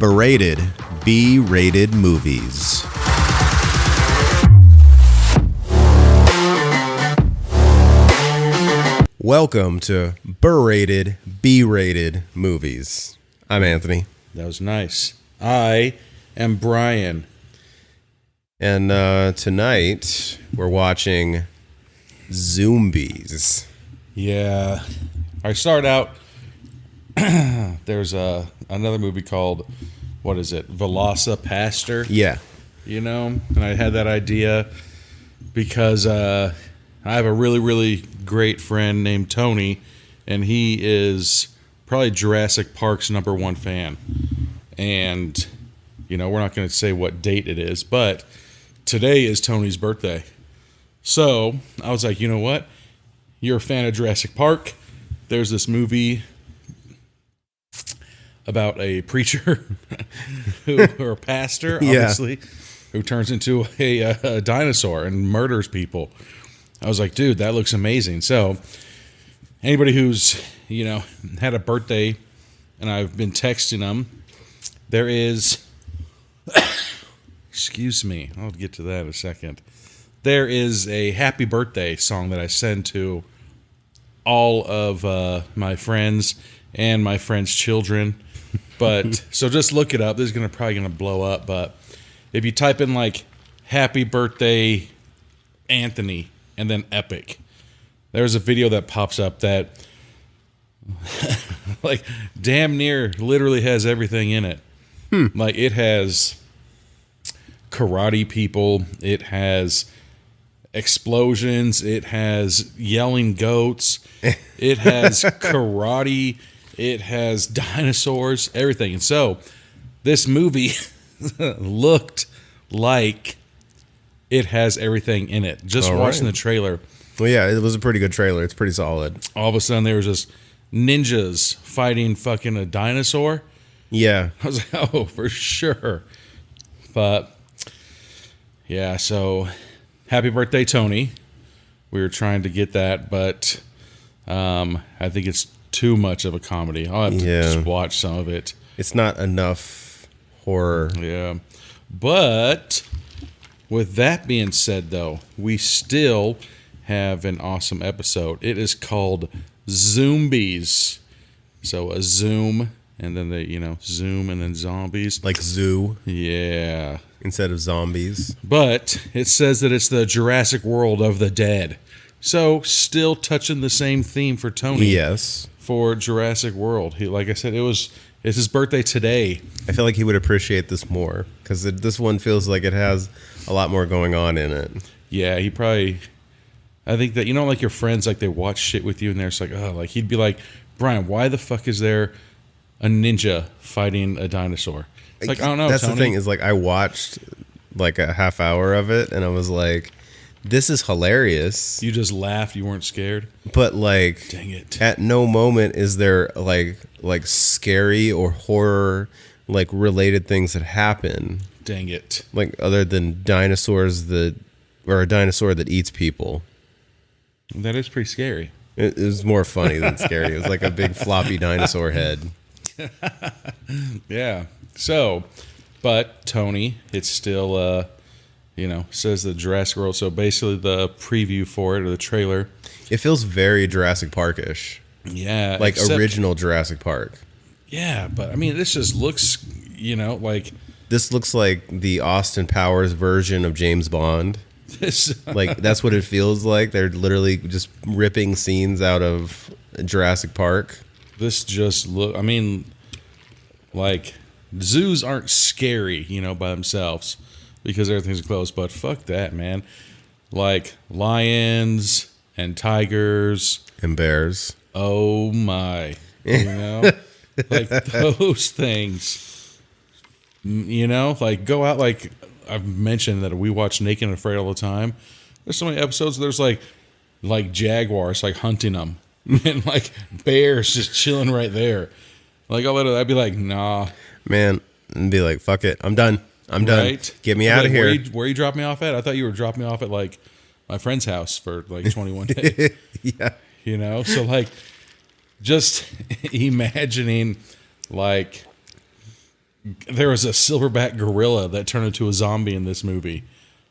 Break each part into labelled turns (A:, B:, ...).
A: Berated B-rated movies. Welcome to Berated B-rated movies. I'm Anthony.
B: That was nice. I am Brian.
A: And tonight we're watching Zoombies.
B: Yeah. I start out, there's another movie called, what is it, Velocipaster?
A: Yeah.
B: You know, and I had that idea because I have a really, really great friend named Tony, and he is probably Jurassic Park's #1 fan. And, you know, we're not going to say what date it is, but today is Tony's birthday. So I was like, you know what? You're a fan of Jurassic Park. There's this movie about a preacher or a pastor, obviously, who turns into a dinosaur and murders people. I was like, dude, that looks amazing. So anybody who's, you know, had a birthday and I've been texting them, there is, excuse me, I'll get to that in a second. There is a happy birthday song that I send to all of my friends and my friends' children. But so just look it up. This is probably gonna blow up. But if you type in like "Happy Birthday, Anthony" and then "Epic," there's a video that pops up that like damn near literally has everything in it. Like it has karate people. It has explosions. It has yelling goats. It has karate. It has dinosaurs, everything. And so this movie looked like it has everything in it. Just watching the trailer.
A: Well, yeah, it was a pretty good trailer. It's pretty solid.
B: All of a sudden, there was just ninjas fighting fucking a dinosaur.
A: Yeah.
B: I was like, oh, for sure. But, yeah, so happy birthday, Tony. We were trying to get that, but I think it's too much of a comedy. I'll have to just watch some of it.
A: It's not enough horror.
B: Yeah. But with that being said, though, we still have an awesome episode. It is called Zoombies. So a zoom, and then they, you know, zoom and then zombies.
A: Like zoo.
B: Yeah.
A: Instead of zombies.
B: But it says that it's the Jurassic World of the dead. So still touching the same theme for Tony.
A: Yes.
B: For Jurassic World. He, like I said, it's his birthday today.
A: I feel like he would appreciate this more because this one feels like it has a lot more going on in it.
B: Yeah, he probably. I think that, you know, like your friends, like they watch shit with you and they're just like, oh, like he'd be like, Brian, why the fuck is there a ninja fighting a dinosaur? It's like, I don't know.
A: That's
B: Tony.
A: The thing is, like, I watched like a half hour of it and I was like, this is hilarious.
B: You just laughed. You weren't scared.
A: But like,
B: dang it.
A: At no moment is there like scary or horror like related things that happen.
B: Dang it.
A: Like other than dinosaurs or a dinosaur that eats people.
B: That is pretty scary.
A: It was more funny than scary. It was like a big floppy dinosaur head.
B: Yeah. So, but Tony, it's still you know, says the Jurassic World. So basically the preview for it, or the trailer.
A: It feels very Jurassic Park-ish.
B: Yeah.
A: Like original Jurassic Park.
B: Yeah, but I mean, this just looks, you know, like.
A: This looks like the Austin Powers version of James Bond. Like, that's what it feels like. They're literally just ripping scenes out of Jurassic Park.
B: This just I mean, like, zoos aren't scary, you know, by themselves. Because everything's closed, but fuck that, man. Like lions and tigers
A: and bears.
B: Oh my, you know, like those things. You know, like go out. Like I've mentioned that we watch Naked and Afraid all the time. There's so many episodes. There's like jaguars like hunting them, and like bears just chilling right there. Like I'd be like, nah,
A: man, and be like, fuck it, I'm done. I'm done.
B: Right?
A: Get me out of here.
B: Where you drop me off at? I thought you were dropping me off at like my friend's house for like 21 days.
A: Yeah.
B: You know? So like just imagining like there was a silverback gorilla that turned into a zombie in this movie,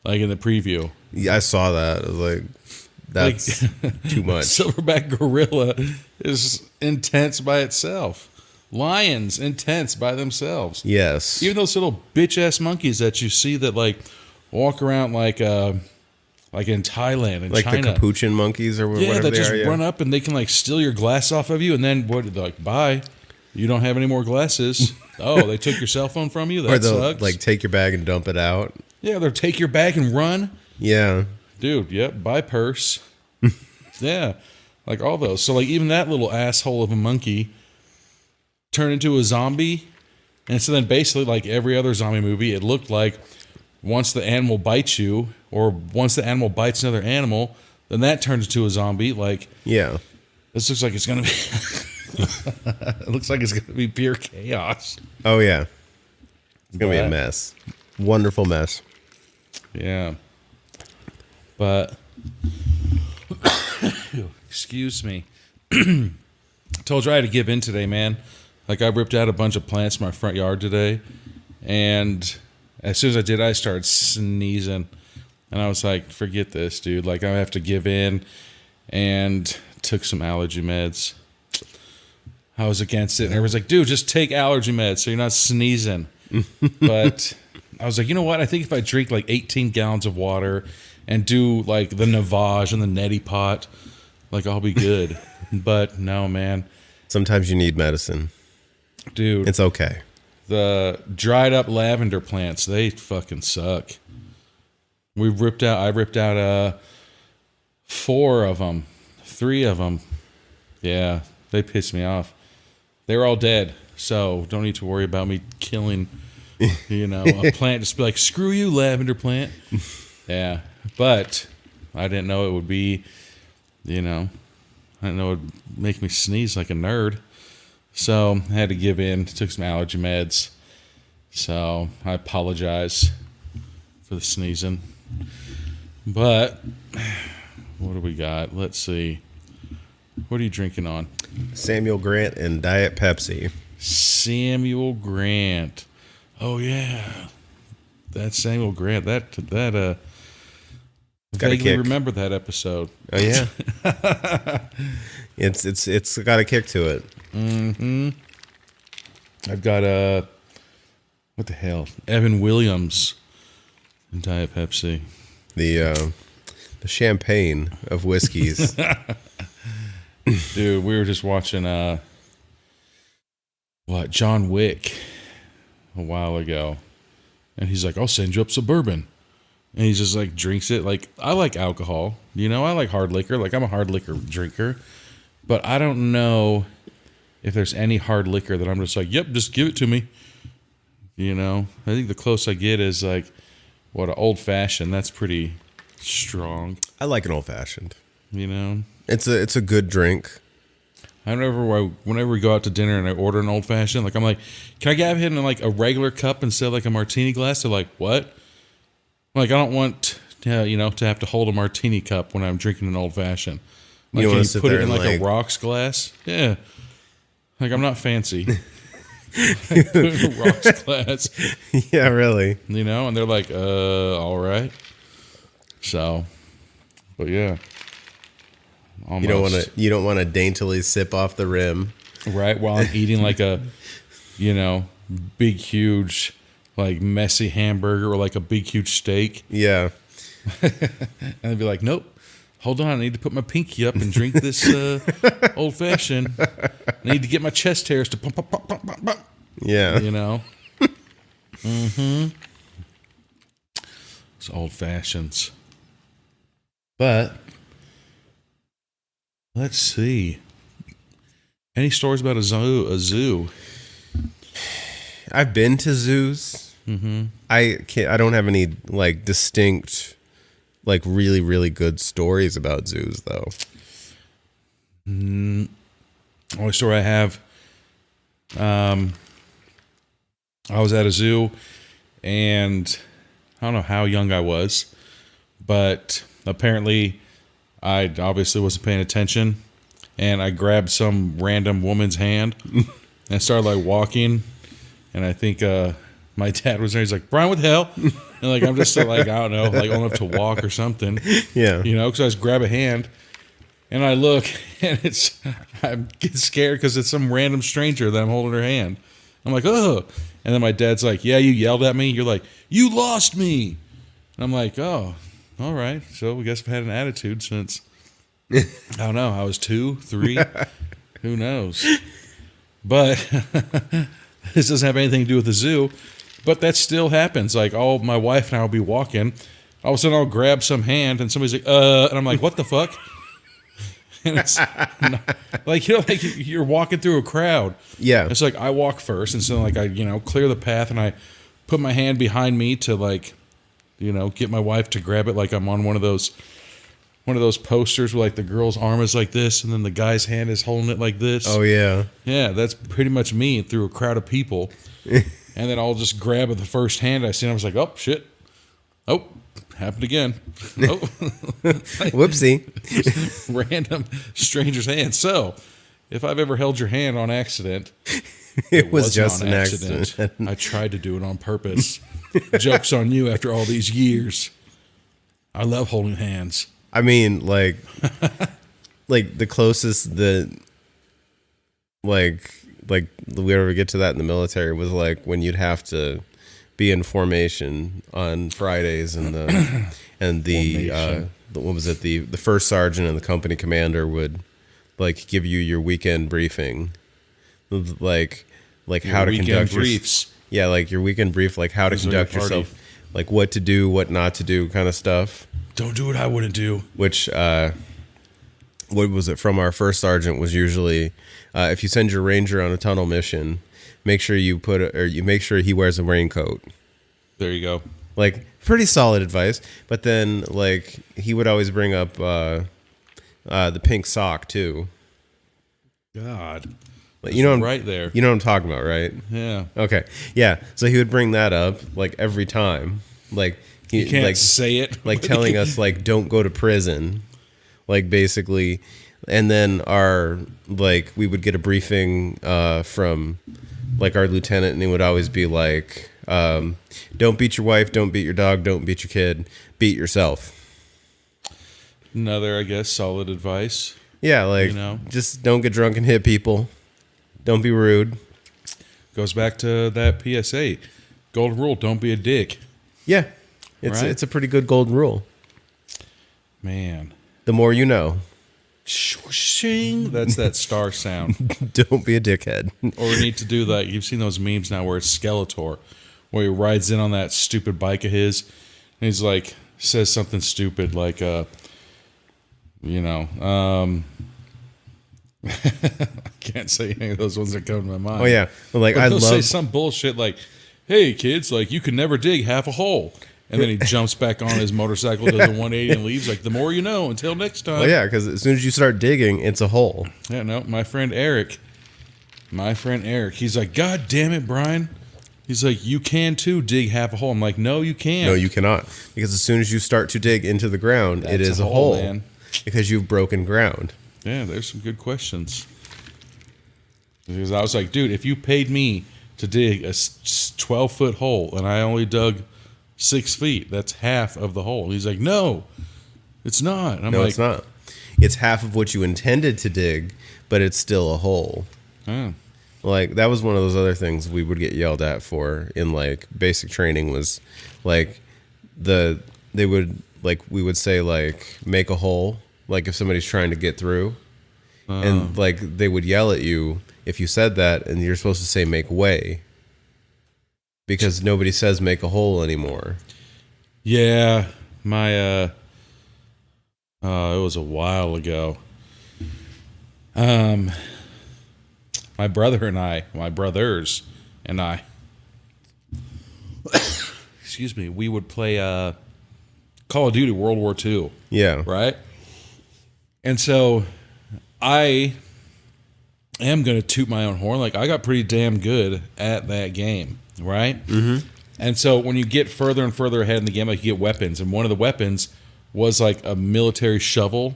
B: like in the preview.
A: Yeah, I saw that. I was like, that's too much.
B: Silverback gorilla is intense by itself. Lions, intense by themselves.
A: Yes.
B: Even those little bitch-ass monkeys that you see that, like, walk around like in Thailand and
A: like
B: China.
A: the capuchin monkeys or whatever
B: that
A: they
B: just
A: are.
B: run up and they can, like, steal your glass off of you, and then, like, bye. You don't have any more glasses. Oh, they took your cell phone from you? That
A: or they'll,
B: sucks.
A: like, take your bag and dump it out.
B: Yeah, they'll take your bag and run.
A: Yeah.
B: Dude, yep, buy purse. Yeah, like all those. So, like, even that little asshole of a monkey turned into a zombie. And so then basically, like every other zombie movie, it looked like once the animal bites you, or once the animal bites another animal, then that turns into a zombie. Like,
A: Yeah.
B: this looks like it's going to be... it looks like it's going to be pure chaos.
A: Oh, yeah. It's going to be a mess. Wonderful mess.
B: Yeah. But... excuse me. Told you I had to give in today, man. Like, I ripped out a bunch of plants in my front yard today, and as soon as I did, I started sneezing, and I was like, forget this, dude. Like, I have to give in, and took some allergy meds. I was against it, and everyone's like, dude, just take allergy meds so you're not sneezing. But I was like, you know what? I think if I drink like 18 gallons of water and do like the Navage and the neti pot, like, I'll be good. But no, man.
A: Sometimes you need medicine.
B: Dude.
A: It's okay.
B: The dried up lavender plants, they fucking suck. I ripped out 4 of them. 3 of them. Yeah, they pissed me off. They're all dead, so don't need to worry about me killing, a plant. Just be like, screw you, lavender plant. Yeah, but I didn't know it would be, I didn't know it would make me sneeze like a nerd. So I had to give in. Took some allergy meds. So I apologize for the sneezing. But what do we got? Let's see. What are you drinking on?
A: Samuel Grant and Diet Pepsi.
B: Samuel Grant. Oh yeah, that's Samuel Grant. That vaguely remember that episode.
A: Oh yeah. It's got a kick to it.
B: Mm-hmm. I've got what the hell? Evan Williams and Diet Pepsi.
A: The champagne of whiskeys.
B: Dude, we were just watching John Wick a while ago, and he's like, I'll send you up some bourbon. And he just like drinks it. Like, I like alcohol, I like hard liquor. Like, I'm a hard liquor drinker, but I don't know if there's any hard liquor that I'm just like, yep, just give it to me. I think the close I get is like, an old fashioned. That's pretty strong.
A: I like an old fashioned. It's a good drink.
B: Whenever we go out to dinner and I order an old fashioned, like, I'm like, can I get it in like a regular cup instead of like a martini glass? They're like, what? Like, I don't want to have to hold a martini cup when I'm drinking an old fashioned. Like, can you put it in like a rocks glass? Yeah. Like, I'm not fancy. Put it in a rocks glass.
A: Yeah, really.
B: And they're like, all right. So, but yeah. Almost.
A: You don't want to daintily sip off the rim. Right,
B: while I'm eating like a, big, huge, like messy hamburger or like a big, huge steak.
A: Yeah.
B: And I'd be like, nope, hold on. I need to put my pinky up and drink this old fashioned. I need to get my chest hairs to pump, pump, pump, pump, pump, pump.
A: Yeah.
B: Mm-hmm. It's old fashions. But let's see. Any stories about a zoo?
A: I've been to zoos.
B: Mm-hmm.
A: I don't have any like distinct, like really really good stories about zoos though.
B: Only story I have. I was at a zoo, and I don't know how young I was, but apparently I obviously wasn't paying attention, and I grabbed some random woman's hand and started like walking, And I think my dad was there. He's like, Brian, what the hell? And like, I'm just like, I don't know, like old enough to walk or something.
A: Yeah.
B: You know, because I just grab a hand and I look and I get scared because it's some random stranger that I'm holding her hand. I'm like, oh. And then my dad's like, yeah, you yelled at me. You're like, you lost me. And I'm like, oh, all right. So we guess I've had an attitude since, I don't know, I was 2, 3. Who knows? But this doesn't have anything to do with the zoo. But that still happens. Like, my wife and I will be walking. All of a sudden, I'll grab some hand, and somebody's like, and I'm like, what the fuck? And it's like, you know, like you're walking through a crowd.
A: Yeah.
B: It's like I walk first, and so like I, you know, clear the path, and I put my hand behind me to like, you know, get my wife to grab it, like I'm on one of those posters where like the girl's arm is like this, and then the guy's hand is holding it like this.
A: Oh yeah.
B: Yeah, that's pretty much me through a crowd of people. And then I'll just grab the first hand I see, and I was like, oh shit, oh. Happened again. Oh.
A: Whoopsie.
B: Random stranger's hand. So, if I've ever held your hand on accident,
A: it was
B: wasn't
A: just
B: on
A: an
B: accident.
A: accident.
B: I tried to do it on purpose. Joke's on you after all these years. I love holding hands.
A: I mean, like the closest that, like we ever get to that in the military was like when you'd have to be in formation on Fridays, and the what was it, the first sergeant and the company commander would like give you your weekend briefing, like
B: Your
A: how to
B: weekend
A: conduct
B: briefs.
A: like your weekend brief, like how to conduct yourself, like what to do, what not to do, kind of stuff.
B: Don't do what I wouldn't do.
A: Which what was it from our first sergeant was usually if you send your ranger on a tunnel mission, make sure you make sure he wears a raincoat.
B: There you go.
A: Like, pretty solid advice. But then, like, he would always bring up the pink sock too.
B: God,
A: Like, you know,
B: right there.
A: You know what I'm talking about, right?
B: Yeah.
A: Okay. Yeah. So he would bring that up like every time. Like
B: You can't
A: like,
B: say it.
A: like telling us like don't go to prison. Like basically. And then we would get a briefing from like our lieutenant, and he would always be like, don't beat your wife, don't beat your dog, don't beat your kid, beat yourself.
B: Another, I guess, solid advice.
A: Yeah, like,
B: You know?
A: just don't get drunk and hit people. Don't be rude.
B: Goes back to that PSA. Golden rule, don't be a dick.
A: Yeah,
B: Right?
A: it's a pretty good golden rule.
B: Man.
A: The more you know.
B: Shing. That's that star sound.
A: Don't be a dickhead.
B: Or we need to do that. You've seen those memes now where it's Skeletor, where he rides in on that stupid bike of his, and he's like, says something stupid like, I can't say any of those ones that come to my mind.
A: Oh yeah, like
B: But
A: I
B: he'll
A: love.
B: say some bullshit like, "Hey kids, like you can never dig half a hole," and then he jumps back on his motorcycle, does a 180, and leaves. Like, the more you know. Until next time.
A: Oh yeah, because as soon as you start digging, it's a hole.
B: Yeah, no, my friend Eric, he's like, God damn it, Brian. He's like, you can too dig half a hole. I'm like, no, you can't.
A: No, you cannot, because as soon as you start to dig into the ground, it is a hole,
B: man.
A: because you've broken ground.
B: Yeah, there's some good questions. Because I was like, dude, if you paid me to dig a 12-foot hole and I only dug 6 feet, that's half of the hole. He's like, no, it's not. And I'm
A: No,
B: like,
A: it's not. It's half of what you intended to dig, but it's still a hole.
B: oh.
A: Like, that was one of those other things we would get yelled at for in like basic training, was like we would say like make a hole, like if somebody's trying to get through, and like they would yell at you if you said that, and you're supposed to say make way, because nobody says make a hole anymore.
B: Yeah, my it was a while ago. My brothers and I, excuse me, we would play Call of Duty World War II,
A: Yeah.
B: right? And so I am going to toot my own horn. Like, I got pretty damn good at that game, right? Mm-hmm. And so when you get further and further ahead in the game, like, you get weapons. And one of the weapons was like a military shovel.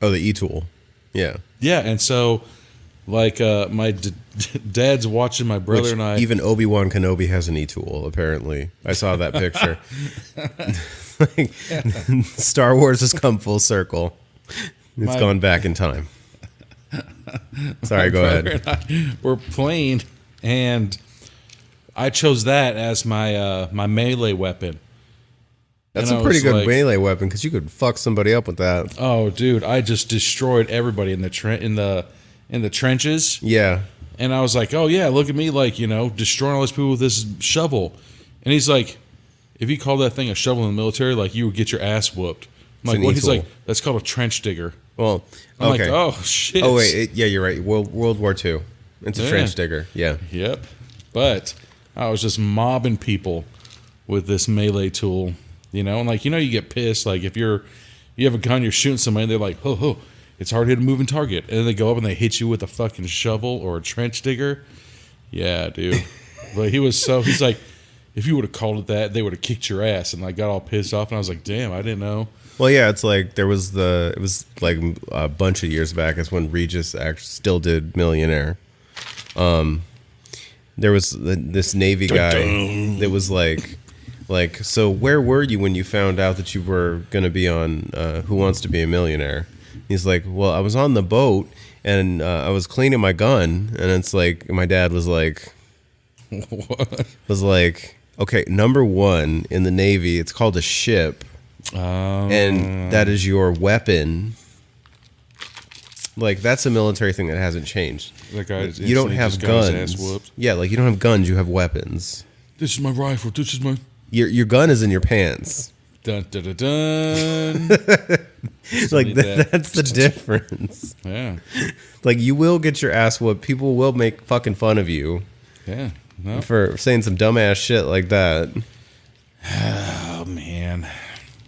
A: Oh, the e-tool. Yeah.
B: Yeah, and so Like my dad's watching my brother
A: Which
B: and I.
A: even Obi-Wan Kenobi has an e-tool, apparently. I saw that picture. Like, Star Wars has come full circle. It's gone back in time. Sorry, go ahead.
B: We're playing, and I chose that as my my melee weapon.
A: That's
B: And
A: a
B: I
A: pretty
B: was
A: good
B: like,
A: melee weapon because you could fuck somebody up with that.
B: Oh, dude, I just destroyed everybody in the in the trenches.
A: Yeah.
B: And I was like, oh yeah, look at me, like, you know, destroying all these people with this shovel. And he's like, if you call that thing a shovel in the military, like, you would get your ass whooped. I'm like, what? He's like, that's called a trench digger.
A: Well,
B: I'm
A: okay.
B: like, oh shit.
A: Oh wait, yeah, you're right. World War II. It's a trench digger. Yeah.
B: Yep. But I was just mobbing people with this melee tool, you know, and like, you know, you get pissed, like if you have a gun, you're shooting somebody, and they're like, ho, it's hard to hit a moving target, and then they go up and they hit you with a fucking shovel or a trench digger. Yeah, dude. But he's like, if you would have called it that, they would have kicked your ass, and like got all pissed off, and I was like, damn, I didn't know.
A: Well, yeah, it's like it was like a bunch of years back. It's when Regis actually still did Millionaire. There was this Navy guy that was like, so where were you when you found out that you were going to be on Who Wants to Be a Millionaire? He's like, well, I was on the boat and I was cleaning my gun, and it's like my dad was like,
B: What?
A: was like, okay, number one in the Navy, it's called a ship. And that is your weapon. Like, that's a military thing that hasn't changed.
B: That guy
A: you don't have guns. Yeah, like you don't have guns. You have weapons.
B: This is my rifle. This is my.
A: Your gun is in your pants.
B: Dun dun dun dun.
A: Like that's the difference.
B: Yeah.
A: Like, you will get your ass whooped. People will make fucking fun of you.
B: Yeah. No.
A: For saying some dumbass shit like that.
B: Oh man.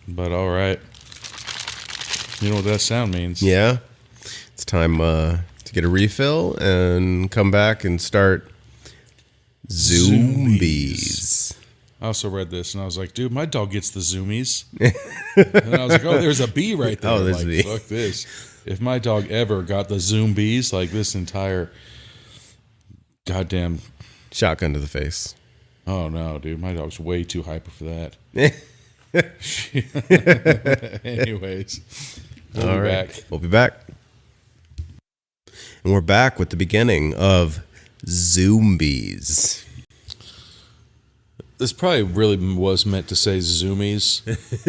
B: But all right. You know what that sound means?
A: Yeah. It's time to get a refill and come back and start Zoombies.
B: I also read this and I was like, dude, my dog gets the Zoomies. And I was like, oh, there's a bee right there.
A: Oh, there's
B: like,
A: a bee.
B: Fuck this. If my dog ever got the Zoombies, like this entire goddamn
A: Shotgun to the face.
B: Oh no, dude, my dog's way too hyper for that. Anyways, we'll be back.
A: We'll be back. And we're back with the beginning of Zoombies.
B: This probably really was meant to say Zoomies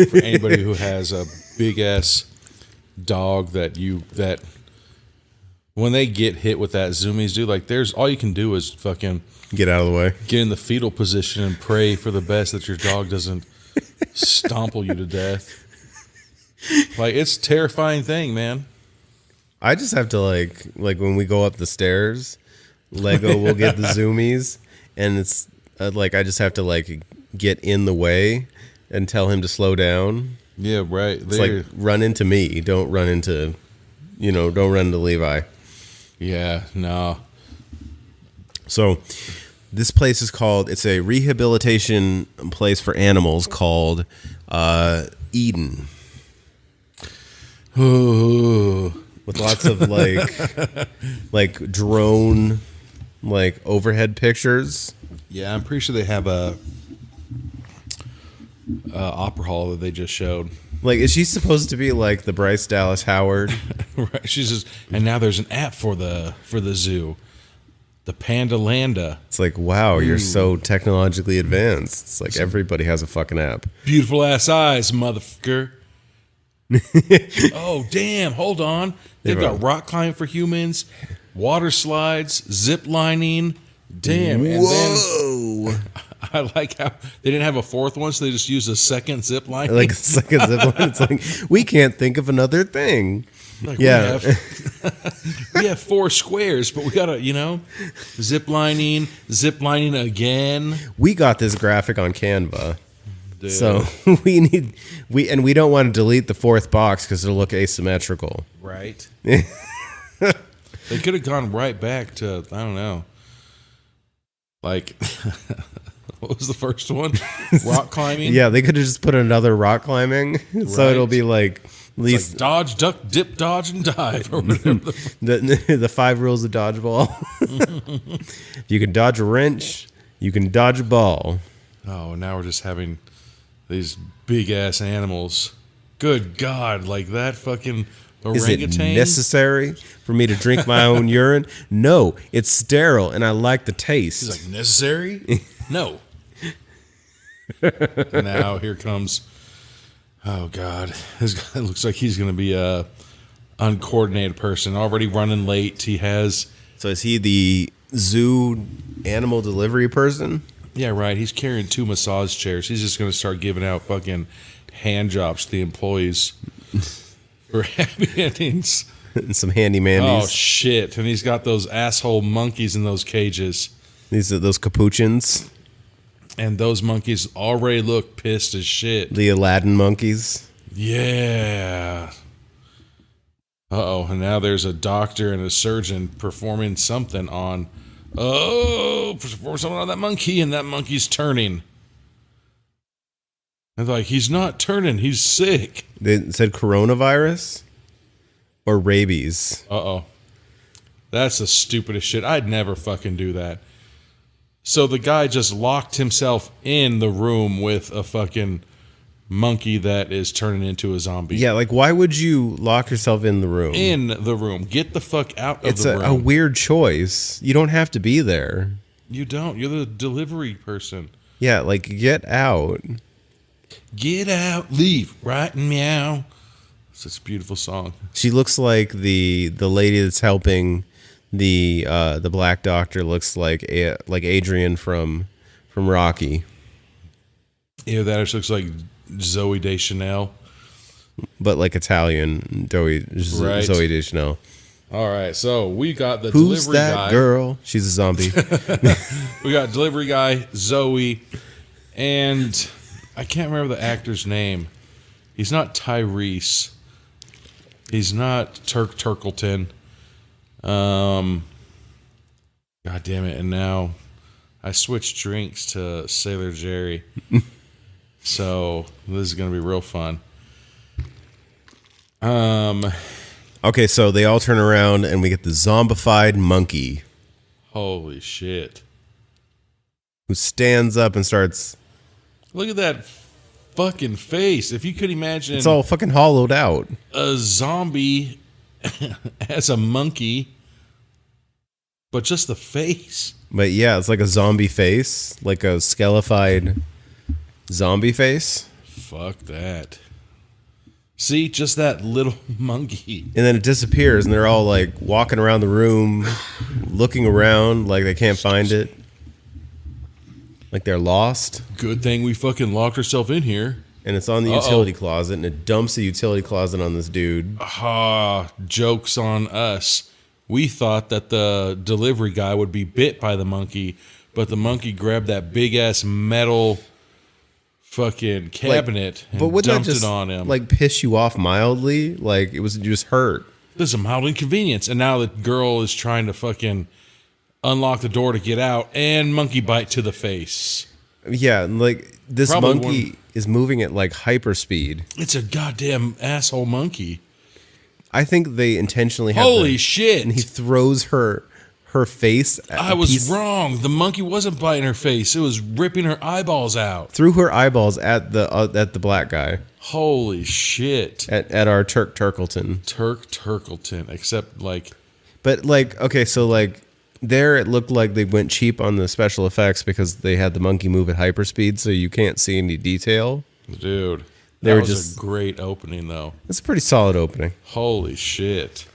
B: for anybody who has a big ass dog that when they get hit with that Zoomies, dude, like there's all you can do is fucking
A: get out of the way,
B: get in the fetal position and pray for the best that your dog doesn't stomple you to death. Like, it's a terrifying thing, man.
A: I just have to like when we go up the stairs, Lego will get the Zoomies, and it's like I just have to like get in the way and tell him to slow down.
B: Yeah, right.
A: It's like, run into me, don't run into Levi.
B: Yeah, no.
A: So this place is called, it's a rehabilitation place for animals called Eden. With lots of like drone like overhead pictures.
B: Yeah, I'm pretty sure they have a opera hall that they just showed.
A: Like, is she supposed to be like the Bryce Dallas Howard?
B: Right. She's just, and now there's an app for the zoo, the Panda Landa.
A: It's like, wow, you're so technologically advanced. It's like everybody has a fucking app.
B: Beautiful ass eyes, motherfucker. Oh damn! Hold on, they've got rock climbing for humans, water slides, zip lining. Damn!
A: Whoa!
B: And then, I like how they didn't have a fourth one, so they just used a second zip line.
A: Like a second zip line. It's like, we can't think of another thing.
B: Like,
A: yeah.
B: We have 4 squares, but we gotta, zip lining again.
A: We got this graphic on Canva.
B: Dude.
A: So we don't want to delete the 4th box because it'll look asymmetrical.
B: Right. They could have gone right back to, I don't know. Like, what was the first one? Rock climbing?
A: Yeah, they could have just put another rock climbing. So it'll be like At least
B: like dodge, duck, dip, dodge, and dive. Or whatever.
A: the 5 rules of dodgeball. If you can dodge a wrench, you can dodge a ball.
B: Oh, now we're just having these big ass animals. Good God, like that fucking orangutan.
A: Is it necessary for me to drink my own urine? No, it's sterile and I like the taste.
B: He's like, necessary? No. Now here comes, oh God, this guy looks like he's going to be a uncoordinated person, already running late. He has.
A: So is he the zoo animal delivery person?
B: Yeah, right. He's carrying 2 massage chairs. He's just going to start giving out fucking hand jobs to the employees for happy endings.
A: And some handy mandies.
B: Oh shit! And he's got those asshole monkeys in those cages.
A: These are those capuchins.
B: And those monkeys already look pissed as shit.
A: The Aladdin monkeys.
B: Yeah. Uh-oh, and now there's a doctor and a surgeon performing something on... perform something on that monkey, and that monkey's turning. And like, he's not turning, he's sick.
A: They said coronavirus or rabies.
B: Uh-oh. That's the stupidest shit. I'd never fucking do that. So the guy just locked himself in the room with a fucking monkey that is turning into a zombie.
A: Yeah, like why would you lock yourself in the room?
B: In the room. Get the fuck out of
A: It's
B: the room.
A: a weird choice. You don't have to be there.
B: You don't. You're the delivery person.
A: Yeah, like get out.
B: Get out, leave, right, and meow. Such a beautiful song.
A: She looks like the lady that's helping the black doctor. Looks like Adrian from Rocky.
B: Yeah, that actually looks like Zoe Deschanel.
A: But like Italian, Zoe Deschanel.
B: All right, so we got the
A: Who's
B: delivery
A: that
B: guy.
A: girl? She's a zombie.
B: We got delivery guy, Zoe, and I can't remember the actor's name. He's not Tyrese. He's not Turkleton. God damn it. And now I switched drinks to Sailor Jerry. So this is going to be real fun.
A: Okay, so they all turn around and we get the zombified monkey
B: Holy shit.
A: who stands up and starts.
B: Look at that fucking face. If you could imagine
A: It's all fucking hollowed out.
B: a zombie as a monkey, but just the face.
A: But yeah, it's like a zombie face, like a skelefied zombie face.
B: Fuck that. See, just that little monkey.
A: And then it disappears, and they're all like walking around the room, looking around like they can't find it. Like they're lost.
B: Good thing we fucking locked ourselves in here.
A: And it's on the utility closet, and it dumps the utility closet on this dude.
B: Joke's on us. We thought that the delivery guy would be bit by the monkey, but the monkey grabbed that big ass metal fucking cabinet and
A: But wouldn't that
B: dumped
A: just
B: it on him.
A: like piss you off mildly? Like it was just hurt.
B: There's a mild inconvenience. And now the girl is trying to fucking unlock the door to get out, and monkey bite to the face.
A: Yeah, like this
B: Probably
A: monkey is moving at like hyper speed.
B: It's a goddamn asshole monkey.
A: I think they intentionally have
B: Holy
A: the-
B: shit.
A: And he throws her face at
B: I was wrong. The monkey wasn't biting her face. It was ripping her eyeballs out.
A: threw her eyeballs at the black guy.
B: Holy shit.
A: At our Turkleton.
B: Turkleton. Except like,
A: But like, okay, so like there it looked like they went cheap on the special effects because they had the monkey move at hyperspeed, so you can't see any detail.
B: dude,
A: They
B: that
A: were
B: was
A: just-
B: a great opening though.
A: It's a pretty solid opening.
B: Holy shit.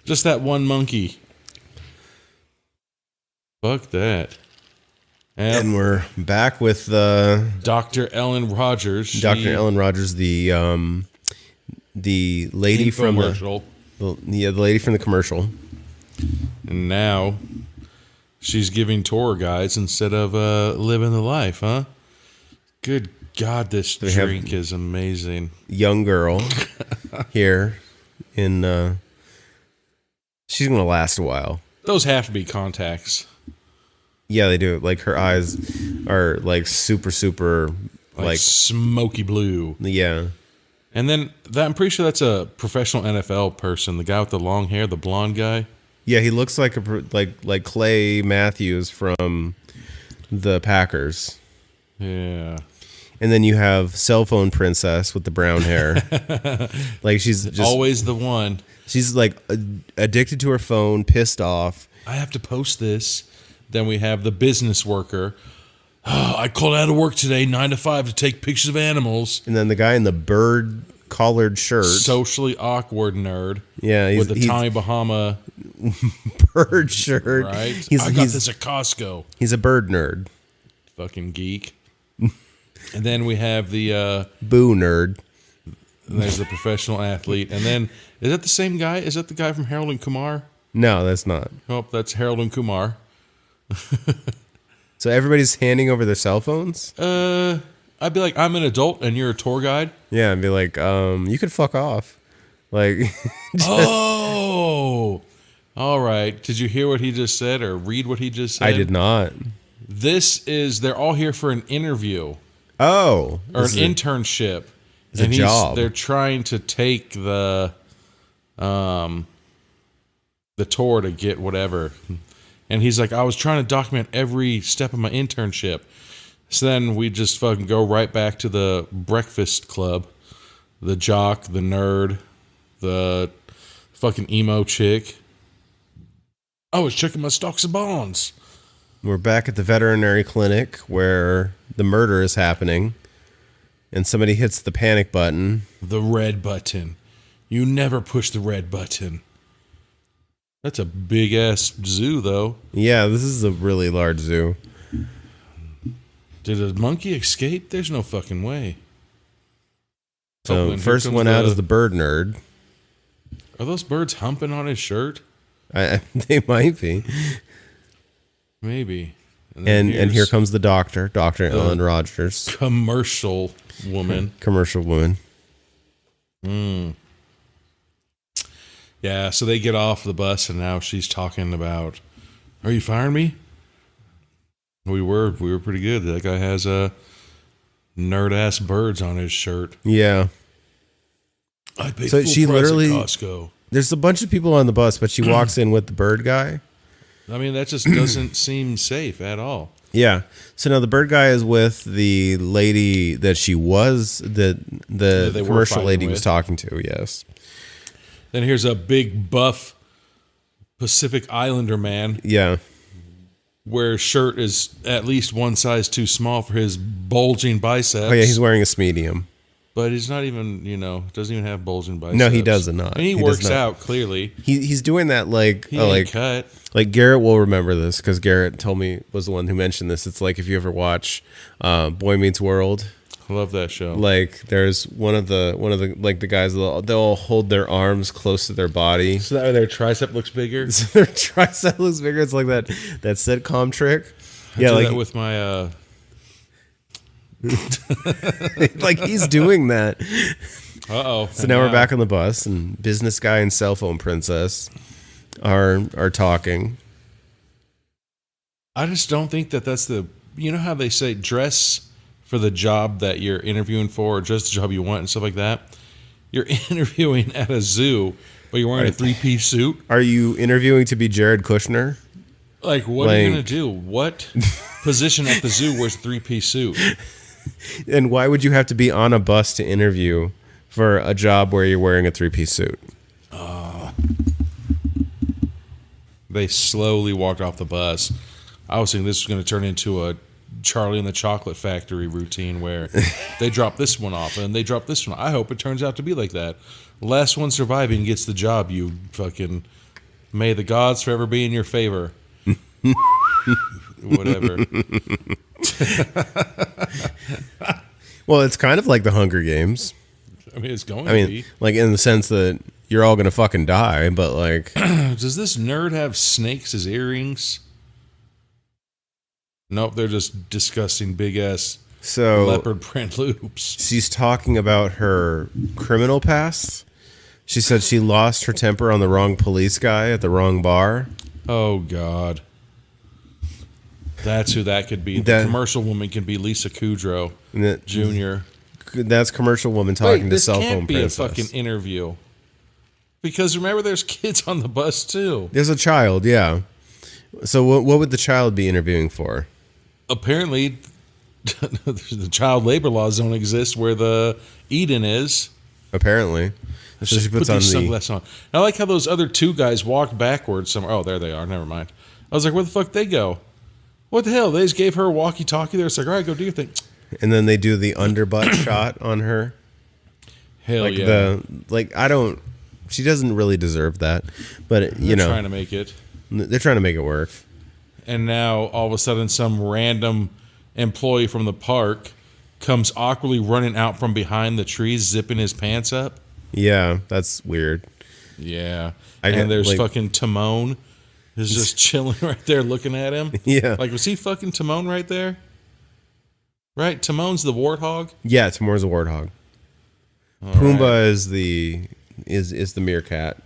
B: Just that one monkey. Fuck that.
A: And we're back with
B: Dr. Ellen Rogers.
A: Dr. Ellen Rogers, the lady from
B: commercial.
A: the lady from the commercial.
B: And now she's giving tour guides instead of living the life, huh? Good God, this drink is amazing.
A: Young girl here in she's gonna last a while.
B: Those have to be contacts.
A: Yeah, they do. Like her eyes are like super
B: Like smoky blue.
A: yeah.
B: And then I'm pretty sure that's a professional NFL person, the guy with the long hair, the blonde guy.
A: Yeah, he looks like like Clay Matthews from the Packers.
B: Yeah.
A: And then you have Cell Phone Princess with the brown hair. Like she's just
B: always the one.
A: She's like addicted to her phone, pissed off.
B: I have to post this. Then we have the business worker. Oh, I called out of work today, 9 to 5, to take pictures of animals.
A: And then the guy in the bird collared shirt.
B: Socially awkward nerd.
A: Yeah.
B: With the Tommy Bahama
A: bird shirt.
B: Right? I got this at Costco.
A: He's a bird nerd.
B: Fucking geek. And then we have the...
A: Boo nerd.
B: And there's the professional athlete. And then, is that the same guy? Is that the guy from Harold and Kumar?
A: No, that's not.
B: Oh, that's Harold and Kumar.
A: So everybody's handing over their cell phones?
B: I'd be like, I'm an adult and you're a tour guide.
A: Yeah, I'd be like, you could fuck off. Like,
B: oh, all right. Did you hear what he just said or read what he just said?
A: I did not.
B: They're all here for an interview.
A: Oh.
B: Or an internship.
A: It's a job.
B: They're trying to take the tour to get whatever. And he's like, I was trying to document every step of my internship. So then we just fucking go right back to the breakfast club. The jock, the nerd, the fucking emo chick. I was checking my stocks and bonds.
A: We're back at the veterinary clinic where the murder is happening. And somebody hits the panic button.
B: The red button. You never push the red button. That's a big-ass zoo, though.
A: Yeah, this is a really large zoo.
B: Did a monkey escape? There's no fucking way.
A: So first one out is the bird nerd.
B: Are those birds humping on his shirt?
A: They might be.
B: Maybe.
A: And here comes the doctor, Dr. Ellen Rogers.
B: Commercial woman.
A: Commercial woman.
B: Yeah, so they get off the bus and now she's talking about, are you firing me? We were pretty good. That guy has nerd-ass birds on his shirt.
A: Yeah.
B: I paid
A: so
B: full
A: she
B: price
A: literally,
B: at Costco.
A: There's a bunch of people on the bus, but she walks in with the bird guy.
B: I mean, that just doesn't seem safe at all.
A: Yeah. So now the bird guy is with the lady that she was, the commercial lady was talking to, yes.
B: Then here's a big buff Pacific Islander man.
A: Yeah.
B: Where his shirt is at least one size too small for his bulging biceps.
A: Oh, yeah, he's wearing a medium.
B: But he's not even, doesn't even have bulging biceps.
A: No, he does not.
B: And he works out, clearly.
A: He's doing that like...
B: He ain't cut.
A: Like Garrett will remember this because Garrett told me, was the one who mentioned this. It's like if you ever watch Boy Meets World.
B: I love that show.
A: Like there's one of the like the guys, they'll hold their arms close to their body.
B: So that way their tricep looks bigger?
A: So their tricep looks bigger. It's like that sitcom trick.
B: I do that with my...
A: like he's doing that.
B: Uh-oh.
A: So now we're back on the bus and business guy and cell phone princess are talking.
B: I just don't think that's the... You know how they say dress for the job that you're interviewing for or just the job you want and stuff like that? You're interviewing at a zoo, but you're wearing a three-piece suit.
A: Are you interviewing to be Jared Kushner?
B: Like, what are you going to do? What position at the zoo wears a three-piece suit?
A: And why would you have to be on a bus to interview for a job where you're wearing a three-piece suit?
B: They slowly walked off the bus. I was thinking this was going to turn into a Charlie and the Chocolate Factory routine where they drop this one off and they drop this one. I hope it turns out to be like that. Last one surviving gets the job, you fucking... May the gods forever be in your favor. Whatever.
A: Well, it's kind of like the Hunger Games.
B: I mean, it's going to be.
A: Like in the sense that you're all going to fucking die, but like...
B: Does this nerd have snakes as earrings? Nope, they're just disgusting big-ass leopard print loops.
A: She's talking about her criminal past. She said she lost her temper on the wrong police guy at the wrong bar.
B: Oh, God. That's who that could be. The commercial woman can be Lisa Kudrow Jr.
A: That's commercial woman talking to
B: this
A: cell
B: can't
A: phone
B: be
A: princess.
B: a fucking interview. Because remember, there's kids on the bus too.
A: There's a child, yeah. So what would the child be interviewing for?
B: Apparently, the child labor laws don't exist where the Eden is.
A: Apparently. So she puts on
B: these
A: the
B: sunglasses on. I like how those other two guys walked backwards somewhere. Oh, there they are. Never mind. I was like, where the fuck they go? What the hell? They just gave her a walkie-talkie there. It's like, all right, go do your thing.
A: and then they do the underbutt shot on her.
B: Hell
A: Like
B: yeah.
A: she doesn't really deserve that. But
B: They're trying to make it.
A: they're trying to make it work.
B: And now all of a sudden some random employee from the park comes awkwardly running out from behind the trees, zipping his pants up.
A: Yeah, that's weird.
B: Yeah.
A: I get,
B: And there's
A: like-
B: fucking Timon is just chilling right there looking at him.
A: Yeah.
B: Like, was he fucking Timon right there? Right? Timon's the warthog?
A: Yeah, Timur's a warthog.
B: All
A: Pumbaa
B: right.
A: is the meerkat.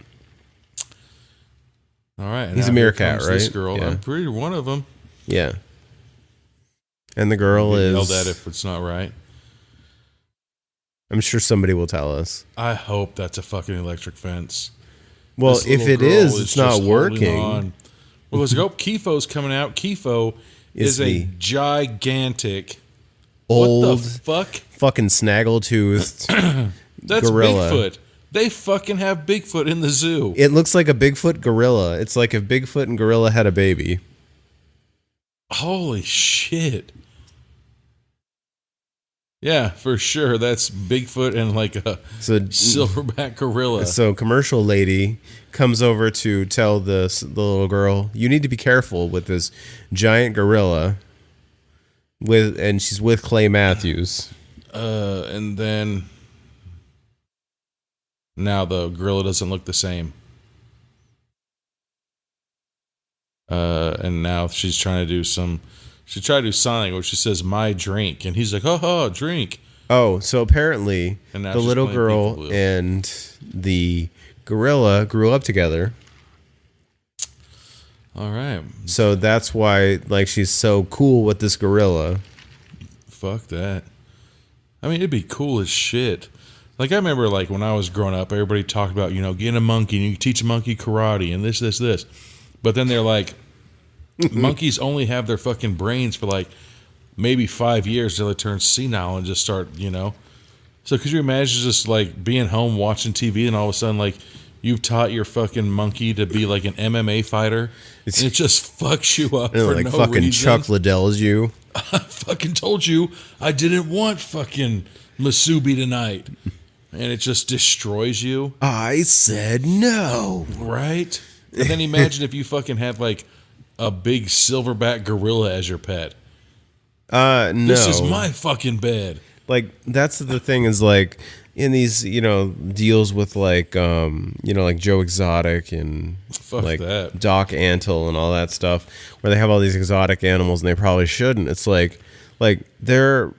B: All right.
A: He's a
B: now here
A: meerkat,
B: comes This
A: right?
B: girl.
A: Yeah.
B: I'm pretty one of them.
A: Yeah. And the girl is
B: Yelled at if it's not right.
A: I'm sure somebody will tell us.
B: I hope that's a fucking electric fence.
A: Well,
B: This
A: if
B: little
A: it
B: girl
A: is, it's not
B: just holding
A: working.
B: on. Well, let's go. Kifo's coming out. Kifo is a
A: the
B: gigantic.
A: Old
B: What the fuck?
A: fucking snaggle-toothed
B: That's
A: gorilla.
B: Bigfoot. They fucking have Bigfoot in the zoo.
A: It looks like a Bigfoot gorilla. It's like if Bigfoot and gorilla had a baby.
B: Holy shit. Yeah, for sure. That's Bigfoot and like a
A: So
B: silverback gorilla.
A: So commercial lady comes over to tell the little girl, you need to be careful with this giant gorilla. And she's with Clay Matthews.
B: And then now the gorilla doesn't look the same. And now she's trying to do she tried to do sign language. She says, my drink. And he's like, ha, drink.
A: Oh, so apparently
B: And now
A: the
B: she's
A: little
B: playing
A: girl
B: peekaboo.
A: and the gorilla grew up together.
B: All right.
A: So that's why like she's so cool with this gorilla.
B: Fuck that. I mean, it'd be cool as shit. Like, I remember, like, when I was growing up, everybody talked about, getting a monkey, and you can teach a monkey karate, and this. But then they're like, monkeys only have their fucking brains for, like, maybe 5 years till they turn senile and just start, So could you imagine just, like, being home watching TV, and all of a sudden, like, you've taught your fucking monkey to be, like, an MMA fighter, and it just fucks you up
A: And
B: for
A: like
B: no
A: fucking
B: reason.
A: Chuck Liddell's you.
B: I fucking told you I didn't want fucking Masubi tonight. And it just destroys you.
A: I said no.
B: Right? And then imagine if you fucking had like a big silverback gorilla as your pet.
A: No.
B: This is my fucking bed.
A: Like that's the thing is like in these deals with like like Joe Exotic and
B: Fuck
A: like
B: that.
A: Doc Antle and all that stuff where they have all these exotic animals and they probably shouldn't. It's like they're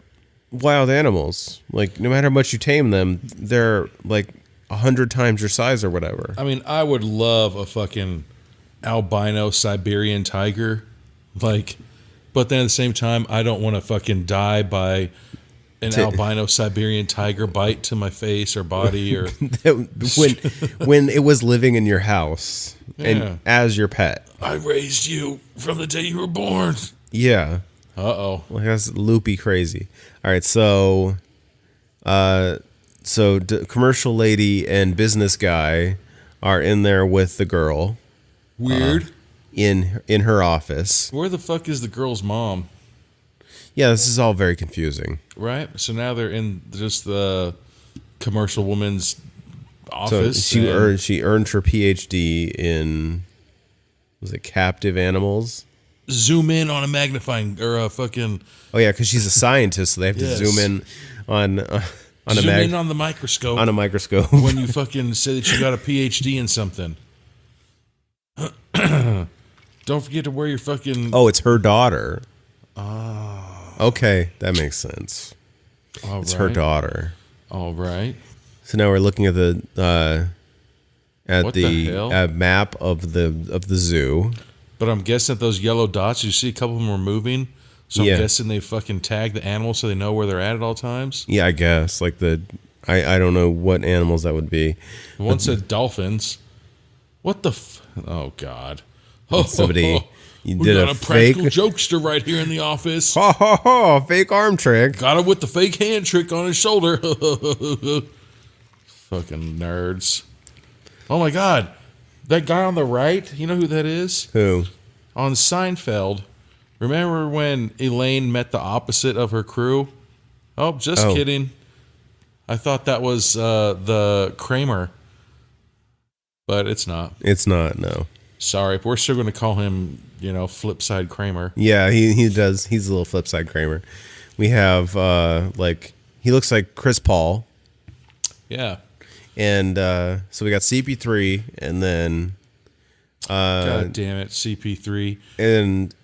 A: wild animals. Like no matter how much you tame them, they're like 100 times your size or whatever.
B: I mean, I would love a fucking albino Siberian tiger. Like, but then at the same time, I don't want to fucking die by an albino Siberian tiger bite to my face or body or
A: when it was living in your house
B: Yeah.
A: and as your pet.
B: I raised you from the day you were born.
A: Yeah.
B: Uh-oh.
A: Like that's loopy crazy. All right, so commercial lady and business guy are in there with the girl
B: Weird.
A: in her office.
B: Where the fuck is the girl's mom?
A: Yeah, this is all very confusing.
B: Right? So now they're in just the commercial woman's
A: So
B: office.
A: she
B: and-
A: earned her PhD in was it captive animals?
B: zoom in on a magnifying or a fucking
A: Oh yeah, because she's a scientist, so they have to
B: Yes.
A: zoom in on a
B: zoom in on the microscope
A: on a microscope.
B: when you fucking say that you got a PhD in something. Don't forget to wear your fucking.
A: Oh, it's her daughter. Okay, that makes sense.
B: All
A: It's her
B: right.
A: daughter.
B: All right.
A: So now we're looking at the
B: What the hell?
A: map of the zoo.
B: But I'm guessing that those yellow dots, you see a couple of them are moving. So
A: Yeah.
B: I'm guessing they fucking tag the animals so they know where they're at all times.
A: Yeah, I guess. Like I don't know what animals that would be.
B: One said dolphins. What the oh God.
A: Somebody you
B: We
A: did
B: got
A: a
B: a
A: fake
B: practical jokester right here in the office.
A: ha ha ha fake arm trick.
B: Got him with the fake hand trick on his shoulder. Fucking nerds. Oh my God. That guy on the right, you know who that is?
A: Who?
B: On Seinfeld. Remember when Elaine met the opposite of her crew? Oh, just kidding. I thought that was the Kramer. But it's not.
A: It's not, no.
B: Sorry, but we're still going to call him, Flipside Kramer.
A: Yeah, he does. He's a little flip side Kramer. We have he looks like Chris Paul.
B: Yeah.
A: And so we got CP3 and then
B: God damn it, CP3.
A: and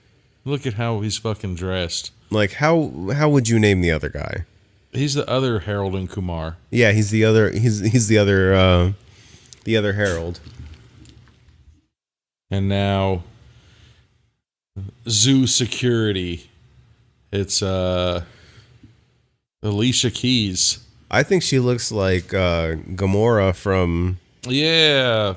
B: Look at how he's fucking dressed.
A: like how would you name the other guy?
B: He's the other Harold and Kumar.
A: Yeah, he's the other the other Harold.
B: And now Zoo Security. It's Alicia Keys.
A: I think she looks like Gamora from
B: Yeah.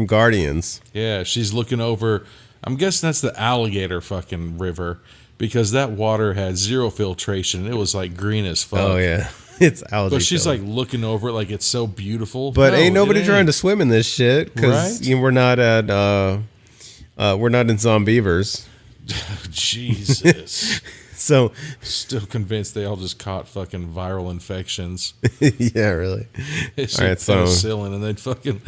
A: Guardians.
B: Yeah, she's looking over. I'm guessing that's the alligator fucking river because that water had zero filtration. It was like green as fuck.
A: Oh yeah. It's algae.
B: But she's
A: filled.
B: like looking over it like it's so beautiful.
A: But
B: No,
A: ain't nobody
B: it
A: trying to swim in this shit because
B: Right?
A: we're not at we're not in Zombievers.
B: Jesus.
A: So
B: Still convinced they all just caught fucking viral infections.
A: yeah, really.
B: It's
A: All right, so
B: penicillin and then fucking.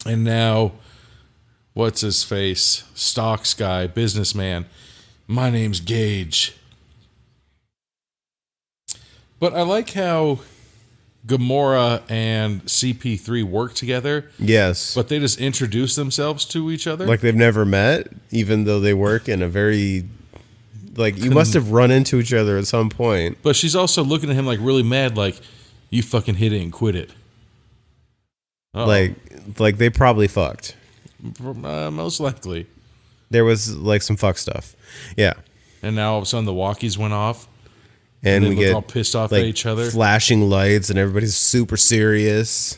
B: And now, what's his face? Stocks guy, businessman. My name's Gage. But I like how Gamora and CP3 work together,
A: yes,
B: but they just introduce themselves to each other.
A: like they've never met, even though they work in a very like you must have run into each other at some point.
B: But she's also looking at him like really mad, like, you fucking hit it and quit it. Uh-oh.
A: Like they probably fucked.
B: Most likely.
A: There was like some fuck stuff. Yeah.
B: And now all of a sudden the walkies went off.
A: And
B: they
A: we
B: look
A: get
B: all pissed off
A: like
B: at each other.
A: flashing lights and everybody's super serious.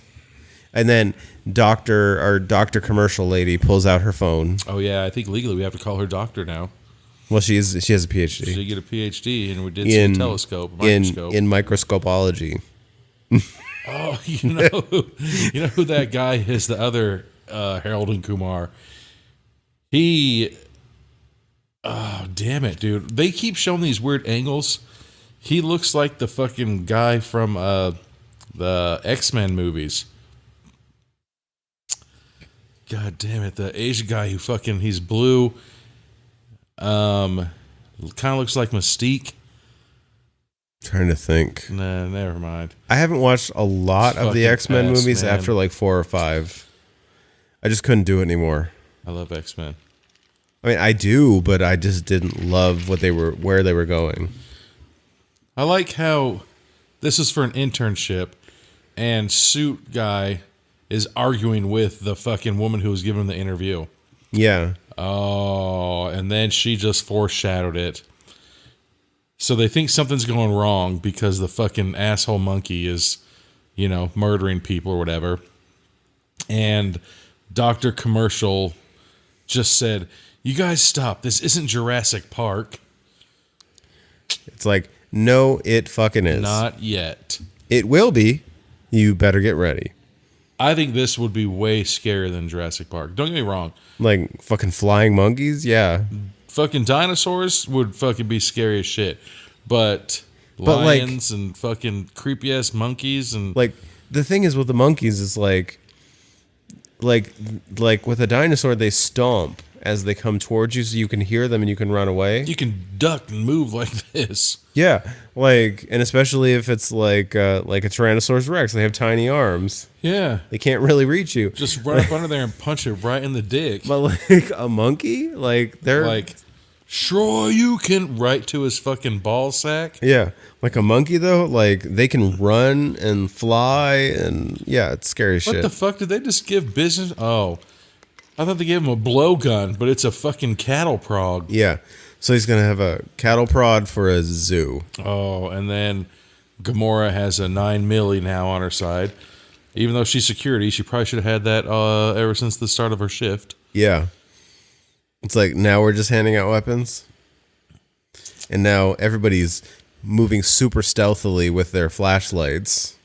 A: And then Dr. Commercial Lady pulls out her phone.
B: Oh yeah, I think legally we have to call her doctor now.
A: Well, she has a PhD.
B: She did get a PhD, and we did see a telescope, microscope.
A: in microscopology.
B: Oh, you know who that guy is? The other Harold and Kumar. Oh damn it, dude! They keep showing these weird angles. He looks like the fucking guy from the X-Men movies. God damn it, the Asian guy who he's blue. Kind of looks like Mystique.
A: Trying to think.
B: Nah, never mind.
A: I haven't watched a lot of the
B: Fucking
A: X-Men movies
B: man.
A: after like 4 or 5. I just couldn't do it anymore.
B: I love X-Men.
A: I mean, I do, but I just didn't love where they were going.
B: I like how this is for an internship, and Suit Guy is arguing with the fucking woman who was giving him the interview.
A: Yeah.
B: Oh, and then she just foreshadowed it. So they think something's going wrong because the fucking asshole monkey is, murdering people or whatever. And Dr. Commercial just said, "You guys stop. This isn't Jurassic Park."
A: It's like, no, it fucking is.
B: Not yet.
A: It will be. You better get ready.
B: I think this would be way scarier than Jurassic Park. Don't get me wrong.
A: Like fucking flying monkeys? Yeah.
B: Fucking dinosaurs would fucking be scary as shit. But
A: But,
B: lions and fucking creepy ass monkeys and
A: Like, the thing is with the monkeys is like with a dinosaur, they stomp as they come towards you so you can hear them and you can run away.
B: you can duck and move like this.
A: Yeah. And especially if it's like a Tyrannosaurus Rex, they have tiny arms.
B: Yeah.
A: They can't really reach you.
B: Just run up under there and punch it right in the dick.
A: But like a monkey, they're
B: Like, sure you can, right to his fucking ball sack.
A: yeah, like a monkey though, they can run and fly and yeah, it's scary as
B: What
A: shit.
B: the fuck? Did they just give business? Oh, I thought they gave him a blowgun, but it's a fucking cattle prod.
A: Yeah. So he's going to have a cattle prod for a zoo.
B: Oh, and then Gamora has a 9 milli now on her side. Even though she's security, she probably should have had that ever since the start of her shift.
A: Yeah. It's like now we're just handing out weapons. And now everybody's moving super stealthily with their flashlights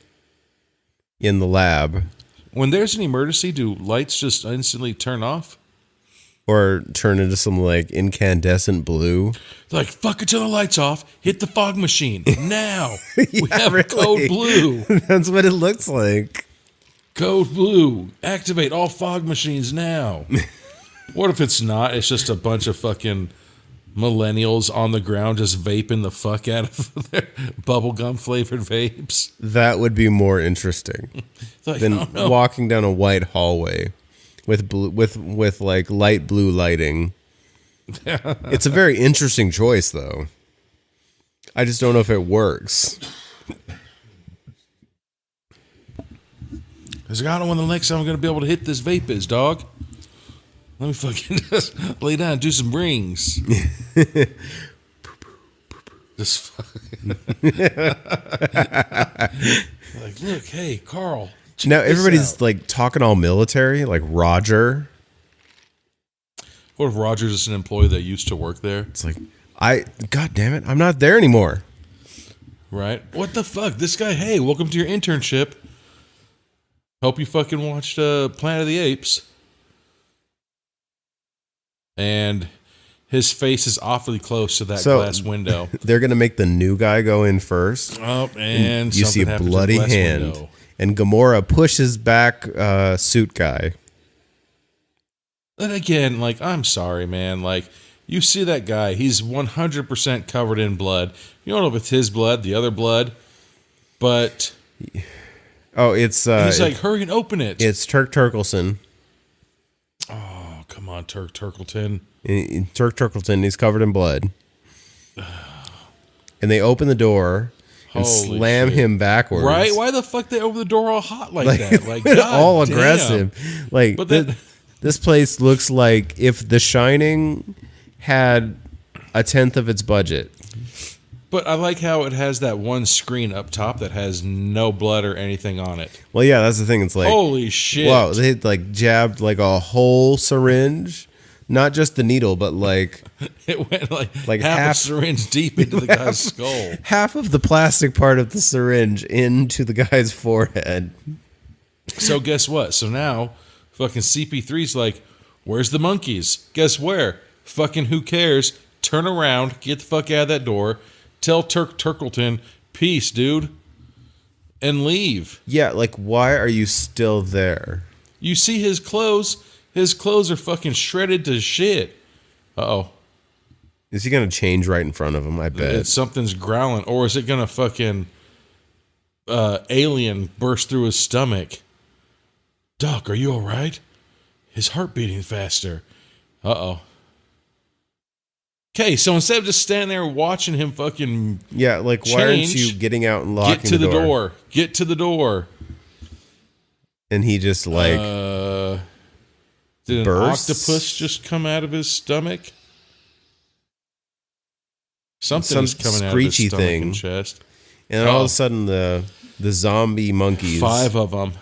A: in the lab.
B: When there's an emergency, do lights just instantly turn off?
A: Or turn into some like incandescent blue.
B: They're like, fuck it, turn the lights off. Hit the fog machine. Now. We have code blue.
A: That's what it looks like.
B: Code blue. Activate all fog machines now. What if it's not? It's just a bunch of fucking millennials on the ground just vaping the fuck out of their bubblegum flavored vapes.
A: That would be more interesting
B: Like,
A: than
B: oh, no.
A: walking down a white hallway with blue, with like light blue lighting. It's a very interesting choice, though. I just don't know if it works.
B: Because I don't know when the next time I'm going to be able to hit this vape is, dog. Let me fucking just lay down and do some rings. Just fucking. Like, look, hey, Carl. check
A: Now
B: this
A: everybody's
B: out.
A: like talking all military, like Roger.
B: What if Roger's just an employee that used to work there?
A: It's like, God damn it, I'm not there anymore.
B: Right? What the fuck? This guy, hey, welcome to your internship. Hope you fucking watched Planet of the Apes. And his face is awfully close to that glass window.
A: They're gonna make the new guy go in first.
B: Oh, and
A: You see
B: something
A: a
B: happens to the
A: bloody
B: glass
A: hand,
B: window.
A: and Gamora pushes back suit guy.
B: And again, like, I'm sorry, man. Like, you see that guy, he's 100% covered in blood. You don't know if it's his blood, the other blood, but
A: Oh, it's
B: he's like, hurry and open it.
A: it's Turk Turkleson.
B: Oh, come on, Turk Turkleton.
A: Turk Turkleton, he's covered in blood. And they open the door and
B: Holy
A: slam
B: shit.
A: him backwards.
B: Right? Why the fuck they open the door all hot like that? Like, God
A: all
B: damn.
A: aggressive. Like,
B: But that-
A: this place looks like if The Shining had a tenth of its budget.
B: But I like how it has that one screen up top that has no blood or anything on it.
A: Well, yeah, that's the thing. It's like,
B: Holy shit.
A: wow, they had like jabbed like a whole syringe, not just the needle, but like
B: It went like
A: half-
B: half a syringe deep into the guy's skull.
A: half of the plastic part of the syringe into the guy's forehead.
B: So guess what? So now fucking CP3's like, where's the monkeys? Guess where? Fucking who cares? Turn around, get the fuck out of that door, tell Turk Turkleton, peace, dude, and leave.
A: Yeah, like why are you still there?
B: You see his clothes? His clothes are fucking shredded to shit. Uh-oh.
A: Is he gonna change right in front of him? I bet.
B: Something's growling. Or is it gonna fucking alien burst through his stomach? Doc, are you alright? His heart beating faster. Uh-oh. Okay, so instead of just standing there watching him fucking
A: Yeah, like why aren't
B: change,
A: you getting out and locking
B: get to the door. Get to the door.
A: And he just like
B: Did an
A: bursts?
B: octopus just come out of his stomach? Something
A: Some
B: is coming out of
A: screechy
B: his stomach
A: thing.
B: and chest.
A: and then all of a sudden the zombie monkeys
B: 5 of them.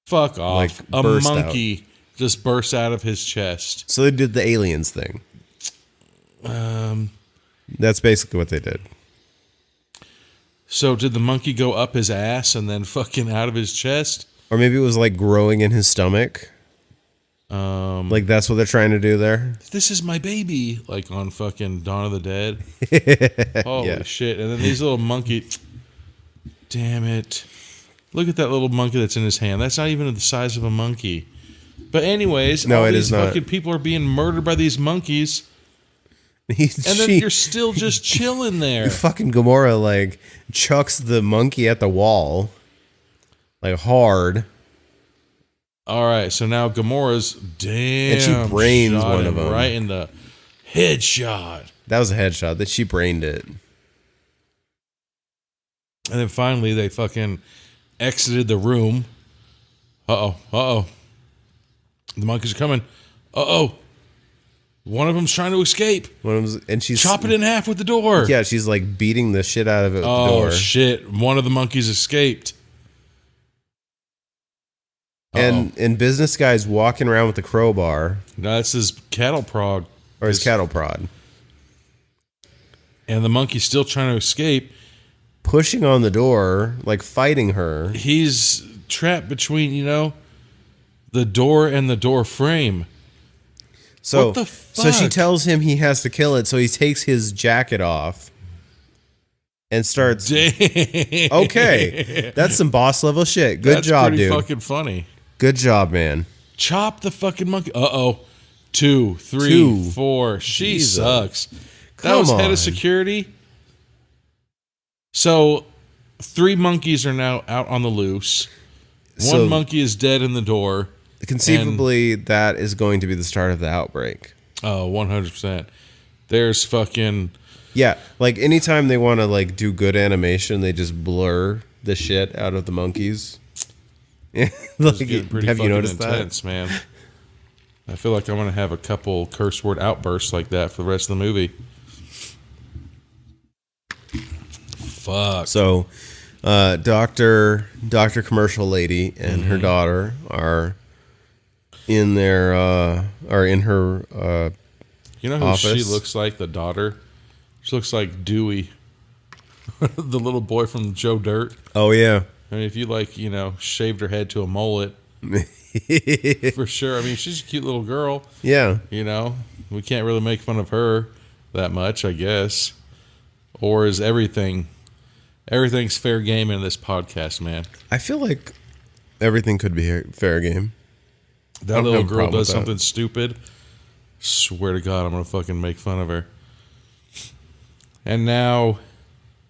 B: Fuck off.
A: Like,
B: A
A: burst
B: monkey just bursts out of his chest.
A: So they did the aliens thing. That's basically what they did.
B: So did the monkey go up his ass and then fucking out of his chest?
A: Or maybe it was like growing in his stomach. Like that's what they're trying to do there.
B: This is my baby. Like on fucking Dawn of the Dead. Holy
A: Yeah.
B: shit. And then these little monkey. Damn it. Look at that little monkey that's in his hand. That's not even the size of a monkey. But anyways,
A: No,
B: all
A: it
B: these
A: is not.
B: fucking people are being murdered by these monkeys. And then
A: She-
B: you're still just chilling there.
A: fucking Gamora like chucks the monkey at the wall. Like hard.
B: All right, so now Gamora's damn.
A: And she brains
B: shot
A: one
B: him
A: of 'em.
B: right in the headshot.
A: That was a headshot that she brained it.
B: And then finally they fucking exited the room. Uh-oh. The monkeys are coming. Uh-oh. One of them's trying to escape.
A: And she's
B: Chop it in half with the door.
A: Yeah, she's like beating the shit out of it with the door.
B: Oh, shit. One of the monkeys escaped.
A: And business guy's walking around with the crowbar.
B: No, that's his cattle prod.
A: Or his cattle prod.
B: And the monkey's still trying to escape.
A: Pushing on the door, like fighting her.
B: He's trapped between, the door and the door frame.
A: So,
B: what the fuck?
A: So she tells him he has to kill it, so he takes his jacket off and starts.
B: Dang.
A: Okay, that's some boss level shit. Good
B: That's
A: job,
B: pretty
A: dude.
B: Fucking funny.
A: Good job, man.
B: Chop the fucking monkey. 2, 3,
A: Two.
B: 4. She
A: Jesus.
B: sucks. That
A: Come
B: was head
A: on.
B: of security. So 3 monkeys are now out on the loose. One monkey is dead in the door.
A: Conceivably, that is going to be the start of the outbreak.
B: Oh, 100%. There's fucking...
A: Yeah, like anytime they want to like do good animation, they just blur the shit out of the monkeys. Yeah,
B: It's getting pretty
A: have you
B: fucking
A: noticed
B: intense, man. I feel like I'm going to have a couple curse word outbursts like that for the rest of the movie. Fuck.
A: So, Doctor Commercial Lady and her daughter are in their in her
B: You know who
A: office.
B: she looks like, the daughter? She looks like Dewey, the little boy from Joe Dirt.
A: Oh yeah.
B: I mean, if you shaved her head to a mullet, for sure. I mean, she's a cute little girl.
A: Yeah.
B: We can't really make fun of her that much, I guess. Or is everything's fair game in this podcast, man?
A: I feel like everything could be fair game.
B: That little girl does
A: with that.
B: something stupid. Swear to God, I'm gonna fucking make fun of her. And now,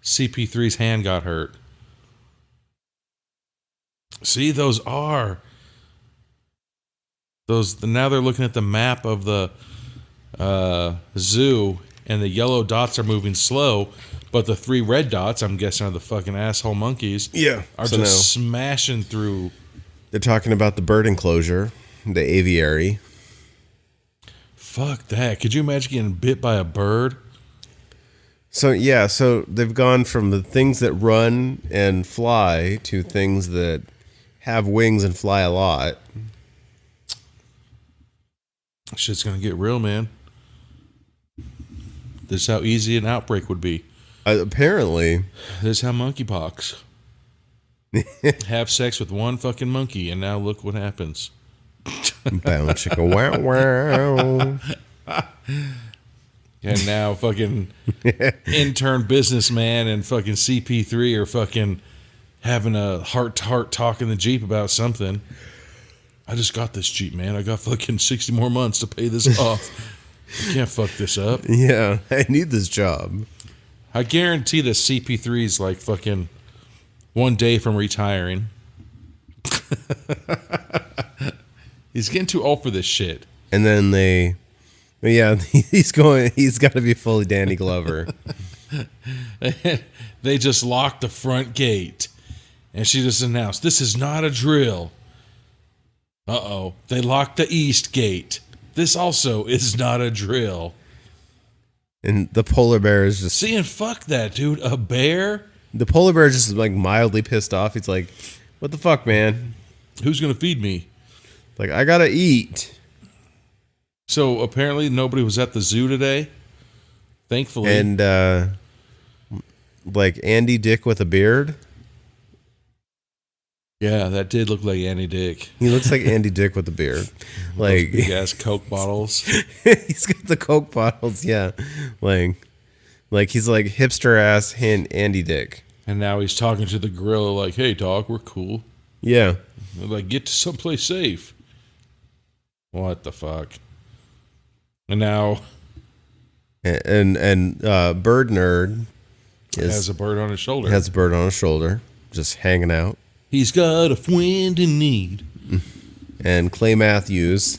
B: CP3's hand got hurt. See, now they're looking at the map of the zoo, and the yellow dots are moving slow, but the 3 red dots, I'm guessing, are the fucking asshole monkeys.
A: Yeah.
B: Are
A: So
B: just
A: now
B: smashing through.
A: they're talking about the bird enclosure, the aviary.
B: Fuck that. Could you imagine getting bit by a bird?
A: So they've gone from the things that run and fly to things that have wings and fly a lot.
B: Shit's gonna get real, man. This is how easy an outbreak would be.
A: Apparently.
B: This is how monkeypox. Have sex with one fucking monkey, and now look what happens.
A: Bow chicka wow wow.
B: And now fucking intern businessman and fucking CP3 are fucking having a heart-to-heart talk in the Jeep about something. I just got this Jeep, man. I got fucking 60 more months to pay this off. I can't fuck this up.
A: Yeah, I need this job.
B: I guarantee that CP3 is like fucking one day from retiring. He's getting too old for this shit.
A: And then he's got to be fully Danny Glover.
B: They just locked the front gate. And she just announced, this is not a drill. Uh-oh. They locked the east gate. This also is not a drill.
A: And the polar bear is just...
B: See, and fuck that, dude. A bear?
A: The polar bear is just like mildly pissed off. He's like, what the fuck, man?
B: Who's going to feed me?
A: Like, I gotta eat.
B: So apparently nobody was at the zoo today. Thankfully.
A: And, like Andy Dick with a beard.
B: Yeah, that did look like Andy Dick.
A: He looks like Andy Dick with a beard. Like,
B: big ass Coke bottles.
A: he's got the Coke bottles, yeah. Like he's like hipster ass Andy Dick.
B: And now he's talking to the gorilla like, hey, dog, we're cool.
A: Yeah.
B: They're like, get to someplace safe. What the fuck? And now...
A: And Bird Nerd
B: has a bird on his shoulder.
A: Has a bird on his shoulder, just hanging out.
B: He's got a friend in need.
A: And Clay Matthews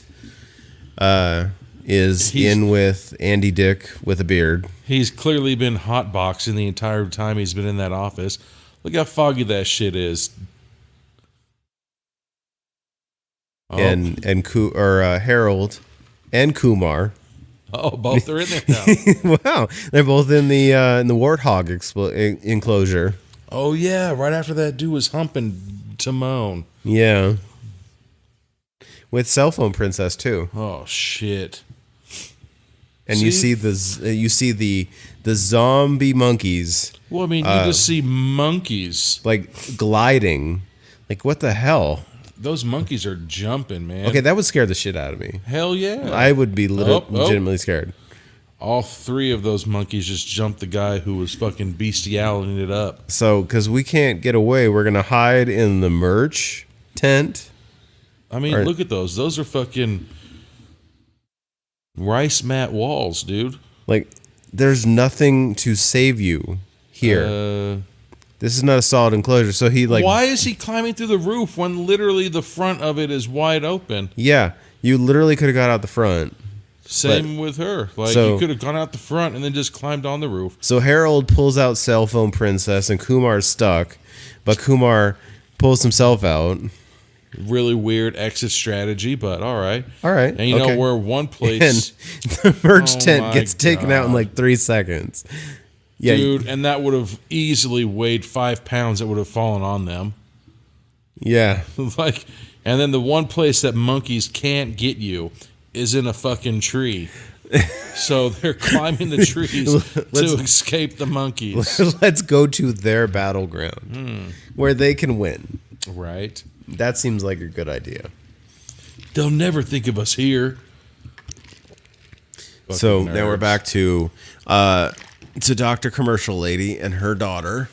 A: is in with Andy Dick with a beard.
B: He's clearly been hotboxing the entire time he's been in that office. Look how foggy that shit is. Oh.
A: and Harold and Kumar.
B: Oh, both are in there now.
A: Wow, they're both in the warthog enclosure.
B: Oh, yeah. Right after that dude was humping Timon.
A: Yeah, with cell phone princess too.
B: Oh, shit.
A: And you see the zombie monkeys
B: Well, I mean, you just see monkeys.
A: like gliding. Like, what the hell?
B: Those monkeys are jumping, man.
A: Okay, that would scare the shit out of me.
B: Hell yeah.
A: I would be legitimately scared.
B: All three of those monkeys just jumped the guy who was fucking bestiality it up.
A: So, because we can't get away, we're going to hide in the merch tent.
B: I mean, look at those. Those are fucking rice mat walls, dude.
A: Like, there's nothing to save you here. This is not a solid enclosure. So he like,
B: why is he climbing through the roof when literally the front of it is wide open?
A: Yeah, you literally could have got out the front.
B: Same with her. Like, you could have gone out the front and then just climbed on the roof.
A: So Harold pulls out cell phone princess and Kumar's stuck, but Kumar pulls himself out.
B: Really weird exit strategy, but all right.
A: All right.
B: And you know where one place...
A: And the merch tent gets taken out in like 3 seconds. Yeah,
B: dude, and that would have easily weighed 5 pounds that would have fallen on them.
A: Yeah.
B: Like, and then the one place that monkeys can't get you is in a fucking tree. So they're climbing the trees to escape the monkeys.
A: Let's go to their battleground where they can win.
B: Right.
A: That seems like a good idea.
B: They'll never think of us here. Fucking
A: so
B: nerds.
A: Now we're back to Dr. Commercial Lady and her daughter.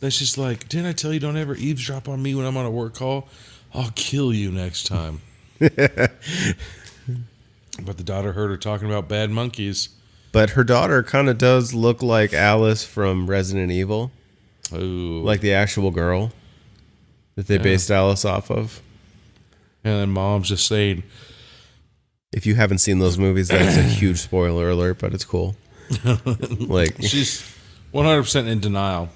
B: That's just like, didn't I tell you don't ever eavesdrop on me when I'm on a work call? I'll kill you next time. But the daughter heard her talking about bad monkeys.
A: But her daughter kind of does look like Alice from Resident Evil.
B: Ooh.
A: Like the actual girl that they based Alice off of.
B: And then mom's just saying...
A: If you haven't seen those movies, that's a huge spoiler alert, but it's cool. Like,
B: she's 100% in denial.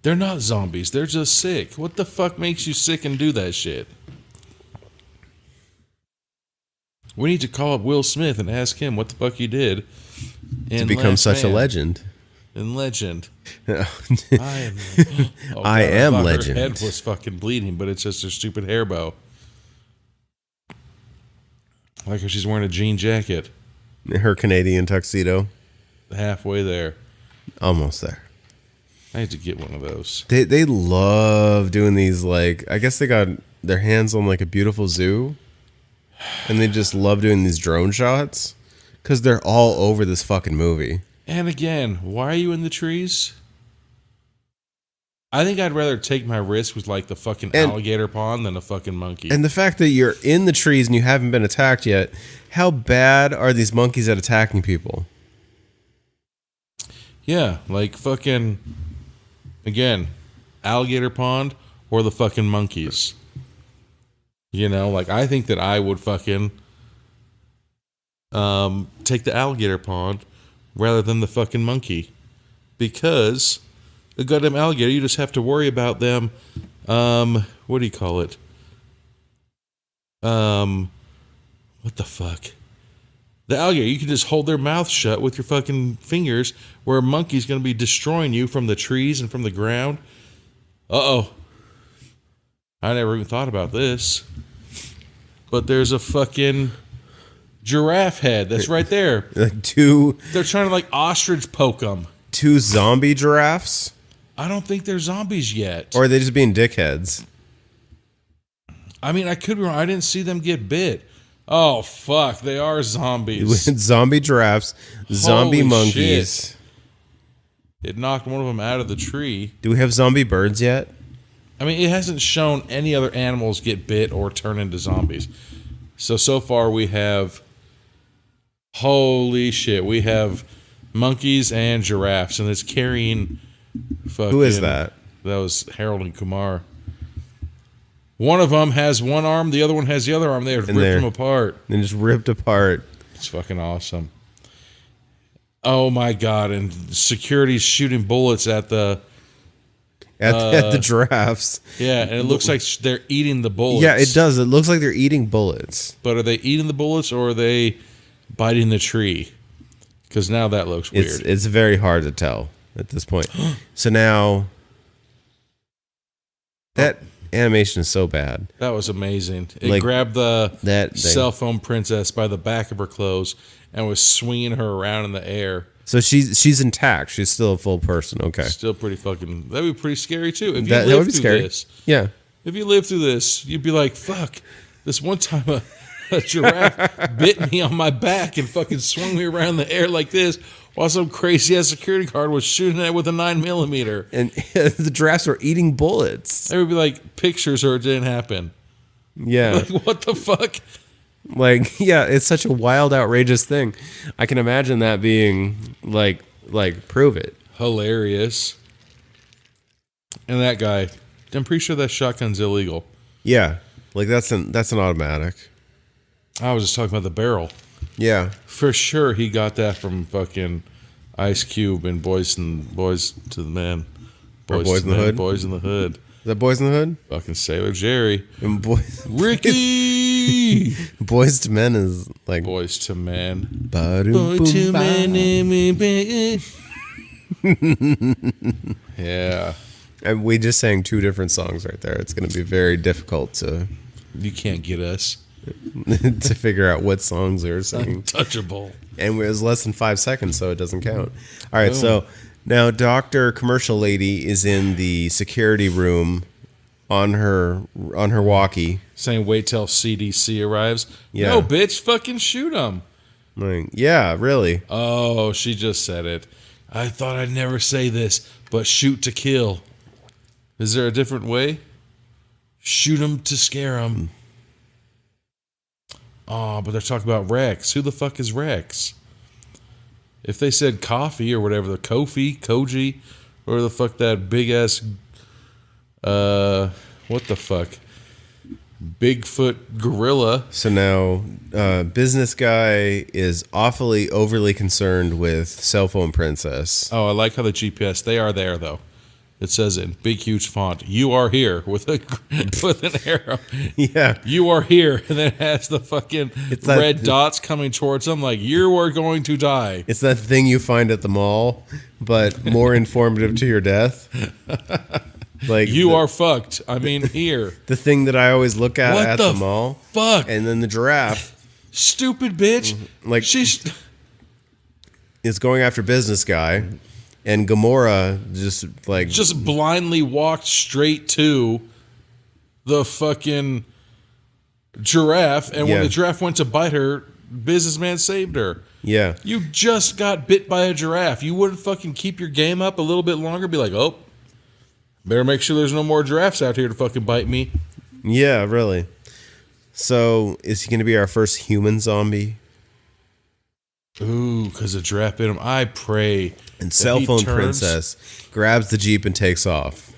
B: They're not zombies. They're just sick. What the fuck makes you sick and do that shit? We need to call up Will Smith and ask him what the fuck he did.
A: To become such a legend.
B: In Legend.
A: I am Legend.
B: Her head was fucking bleeding, but it's just her stupid hair bow. Like her, she's wearing a jean jacket.
A: Her Canadian tuxedo.
B: Halfway there.
A: Almost there.
B: I need to get one of those.
A: They love doing these, like, I guess they got their hands on like a beautiful zoo. And they just love doing these drone shots. Because they're all over this fucking movie.
B: And again, why are you in the trees? I think I'd rather take my risk with like the fucking alligator pond than a fucking monkey.
A: And the fact that you're in the trees and you haven't been attacked yet, how bad are these monkeys at attacking people?
B: Yeah, like fucking, again, alligator pond or the fucking monkeys. You know, like I think that I would fucking take the alligator pond rather than the fucking monkey. Because the goddamn alligator, you just have to worry about them. What do you call it? What the fuck? The alligator, you can just hold their mouth shut with your fucking fingers, where a monkey's going to be destroying you from the trees and from the ground. Uh-oh. I never even thought about this. But there's a fucking giraffe head that's right there.
A: Like they're
B: trying to like ostrich poke them.
A: 2 zombie giraffes?
B: I don't think they're zombies yet.
A: Or are they just being dickheads?
B: I mean, I could be wrong. I didn't see them get bit. Oh, fuck. They are zombies.
A: Zombie giraffes, zombie monkeys.
B: Shit. It knocked one of them out of the tree.
A: Do we have zombie birds yet?
B: I mean, it hasn't shown any other animals get bit or turn into zombies. So far we have... Holy shit. We have monkeys and giraffes, and it's carrying...
A: Who is that?
B: That was Harold and Kumar. One of them has one arm, the other one has the other arm. They have ripped them apart.
A: They just ripped apart.
B: It's fucking awesome. Oh my god! And security's shooting bullets at the
A: at the giraffes.
B: Yeah, and it looks like they're eating the bullets.
A: Yeah, it does. It looks like they're eating bullets.
B: But are they eating the bullets or are they biting the tree? Because now that looks weird.
A: It's very hard to tell at this point. So now that animation is so bad.
B: That was amazing. It
A: Like,
B: grabbed the
A: that thing.
B: cell phone princess by the back of her clothes and was swinging her around in the air.
A: So she's intact. She's still a full person. Okay.
B: Still pretty fucking. That'd be pretty scary too. If you
A: That
B: lived
A: would be
B: through
A: scary.
B: this,
A: Yeah.
B: if you lived through this, you'd be like, "Fuck!" This one time a giraffe bit me on my back and fucking swung me around in the air like this, while some crazy ass security guard was shooting at it with a 9mm.
A: And the giraffes were eating bullets.
B: There would be like pictures, or it didn't happen.
A: Yeah.
B: Like, what the fuck?
A: Like, yeah, it's such a wild, outrageous thing. I can imagine that being like prove it.
B: Hilarious. And that guy, I'm pretty sure that shotgun's illegal.
A: Yeah. Like that's an automatic.
B: I was just talking about the barrel.
A: Yeah.
B: For sure, he got that from fucking Ice Cube and Boys to the Men.
A: Boys in the Hood?
B: Boys in the Hood.
A: Is that Boys in the Hood?
B: Fucking Sailor Jerry.
A: And
B: Ricky!
A: Boys to Men is like
B: Boys to Men.
A: Boy to Men.
B: Yeah.
A: And we just sang two different songs right there. It's going to be very difficult to
B: You can't get us.
A: to figure out what songs they were singing.
B: Untouchable.
A: And it was less than 5 seconds, so it doesn't count. All right, so now Dr. Commercial Lady is in the security room on her walkie.
B: Saying wait till CDC arrives.
A: Yeah.
B: No, bitch, fucking shoot him.
A: Like, yeah, really.
B: Oh, she just said it. I thought I'd never say this, but shoot to kill. Is there a different way? Shoot him to scare him. Oh, but they're talking about Rex. Who the fuck is Rex? If they said coffee or whatever, the Koji, or the fuck that big ass, what the fuck? Bigfoot gorilla.
A: So now, business guy is awfully overly concerned with cell phone princess.
B: Oh, I like how the GPS, they are there though. It says in big, huge font, "You are here," with an arrow.
A: Yeah.
B: You are here, and then it has the fucking
A: that-
B: red dots coming towards them, like you are going to die.
A: It's that thing you find at the mall, but more informative to your death. Like
B: You are fucked. I mean, here.
A: the thing that I always look at
B: What
A: at
B: the
A: the mall.
B: Fuck,
A: And then the giraffe
B: stupid bitch.
A: like
B: She's
A: is going after business guy, and Gamora
B: just blindly walked straight to the fucking giraffe, and when
A: Yeah.
B: the giraffe went to bite her, businessman saved her.
A: yeah.
B: You just got bit by a giraffe. You wouldn't fucking keep your game up a little bit longer? Be like, oh, better make sure there's no more giraffes out here to fucking bite me.
A: Yeah, really. So, is he going to be our first human zombie?
B: Ooh, because a giraffe bit him. I pray.
A: And
B: that
A: cell
B: he
A: phone
B: turns-
A: princess grabs the Jeep and takes off.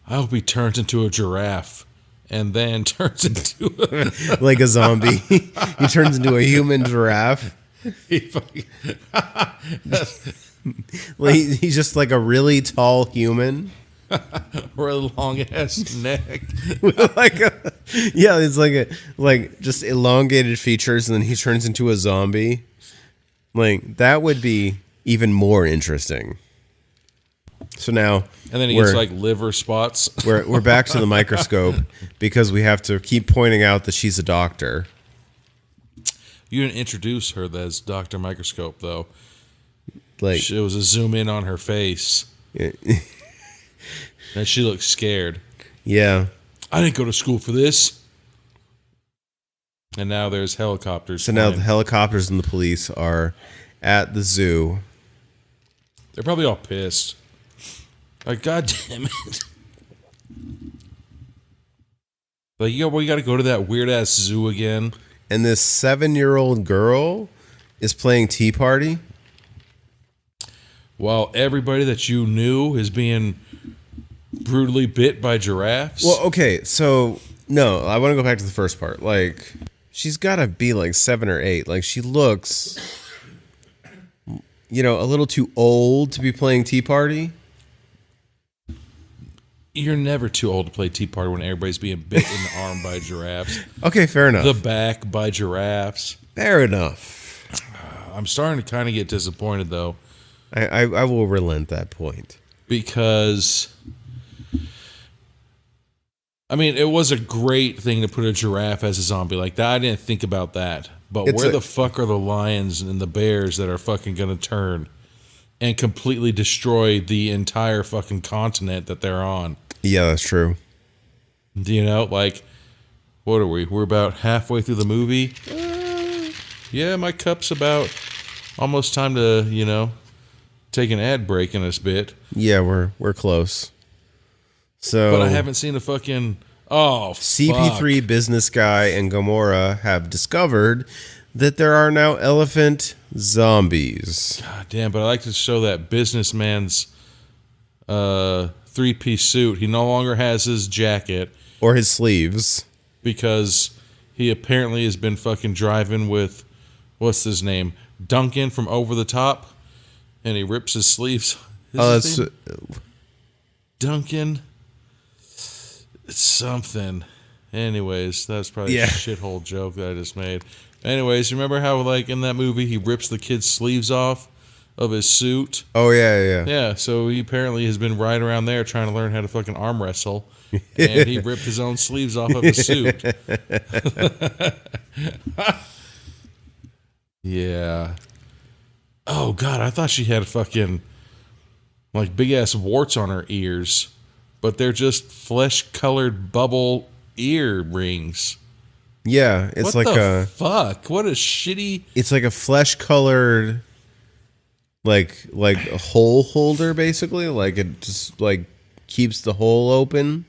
B: I hope he turns into a giraffe and then turns into a...
A: Like a zombie. He turns into a human giraffe.
B: he fucking-
A: Like, he's just like a really tall human.
B: or a long ass neck.
A: Like yeah, it's like just elongated features, and then he turns into a zombie. Like, that would be even more interesting. So now,
B: And then he gets like liver spots.
A: we're back to the microscope because we have to keep pointing out that she's a doctor.
B: You didn't introduce her as Dr. Microscope, though.
A: Like,
B: It was a zoom in on her face. And she looked scared.
A: yeah.
B: I didn't go to school for this. And now there's helicopters.
A: So now the
B: flying.
A: helicopters and the police are at the zoo.
B: They're probably all pissed. Like, God damn it. Like, we got to go to that weird ass zoo again.
A: And this 7-year-old girl is playing Tea Party.
B: While everybody that you knew is being brutally bit by giraffes.
A: Well, okay, so no, I want to go back to the first part. Like, she's got to be like 7 or 8. Like, she looks, a little too old to be playing Tea Party.
B: You're never too old to play Tea Party when everybody's being bit in the arm by giraffes.
A: Okay, fair enough.
B: The back by giraffes.
A: Fair enough.
B: I'm starting to kind of get disappointed, though.
A: I will relent that point.
B: Because, I mean, it was a great thing to put a giraffe as a zombie like that. I didn't think about that. But where the fuck are the lions and the bears that are fucking going to turn and completely destroy the entire fucking continent that they're on?
A: Yeah, that's true.
B: You know, like, what are we? We're about halfway through the movie. Yeah, my cup's about almost time to, you know, take an ad break in this bit.
A: Yeah, we're close. So,
B: but I haven't seen a fucking
A: CP3
B: fuck.
A: business guy and Gamora have discovered that there are now elephant zombies.
B: God damn! But I like to show that businessman's three-piece suit. He no longer has his jacket
A: Or his sleeves.
B: because he apparently has been fucking driving with what's his name, Duncan from Over the Top, and he rips his sleeves.
A: That's
B: Duncan. It's something. Anyways, that's probably a shithole joke that I just made. Anyways, you remember how, like, in that movie, he rips the kid's sleeves off of his suit?
A: Oh, yeah.
B: Yeah, so he apparently has been right around there trying to learn how to fucking arm wrestle, and he ripped his own sleeves off of his suit. Yeah. Oh, God, I thought she had fucking, like, big-ass warts on her ears, but they're just flesh-colored bubble earrings.
A: Yeah, it's
B: what
A: like
B: the fuck? What a shitty...
A: It's like a flesh-colored, like a hole holder, basically. Like, it just, like, keeps the hole open.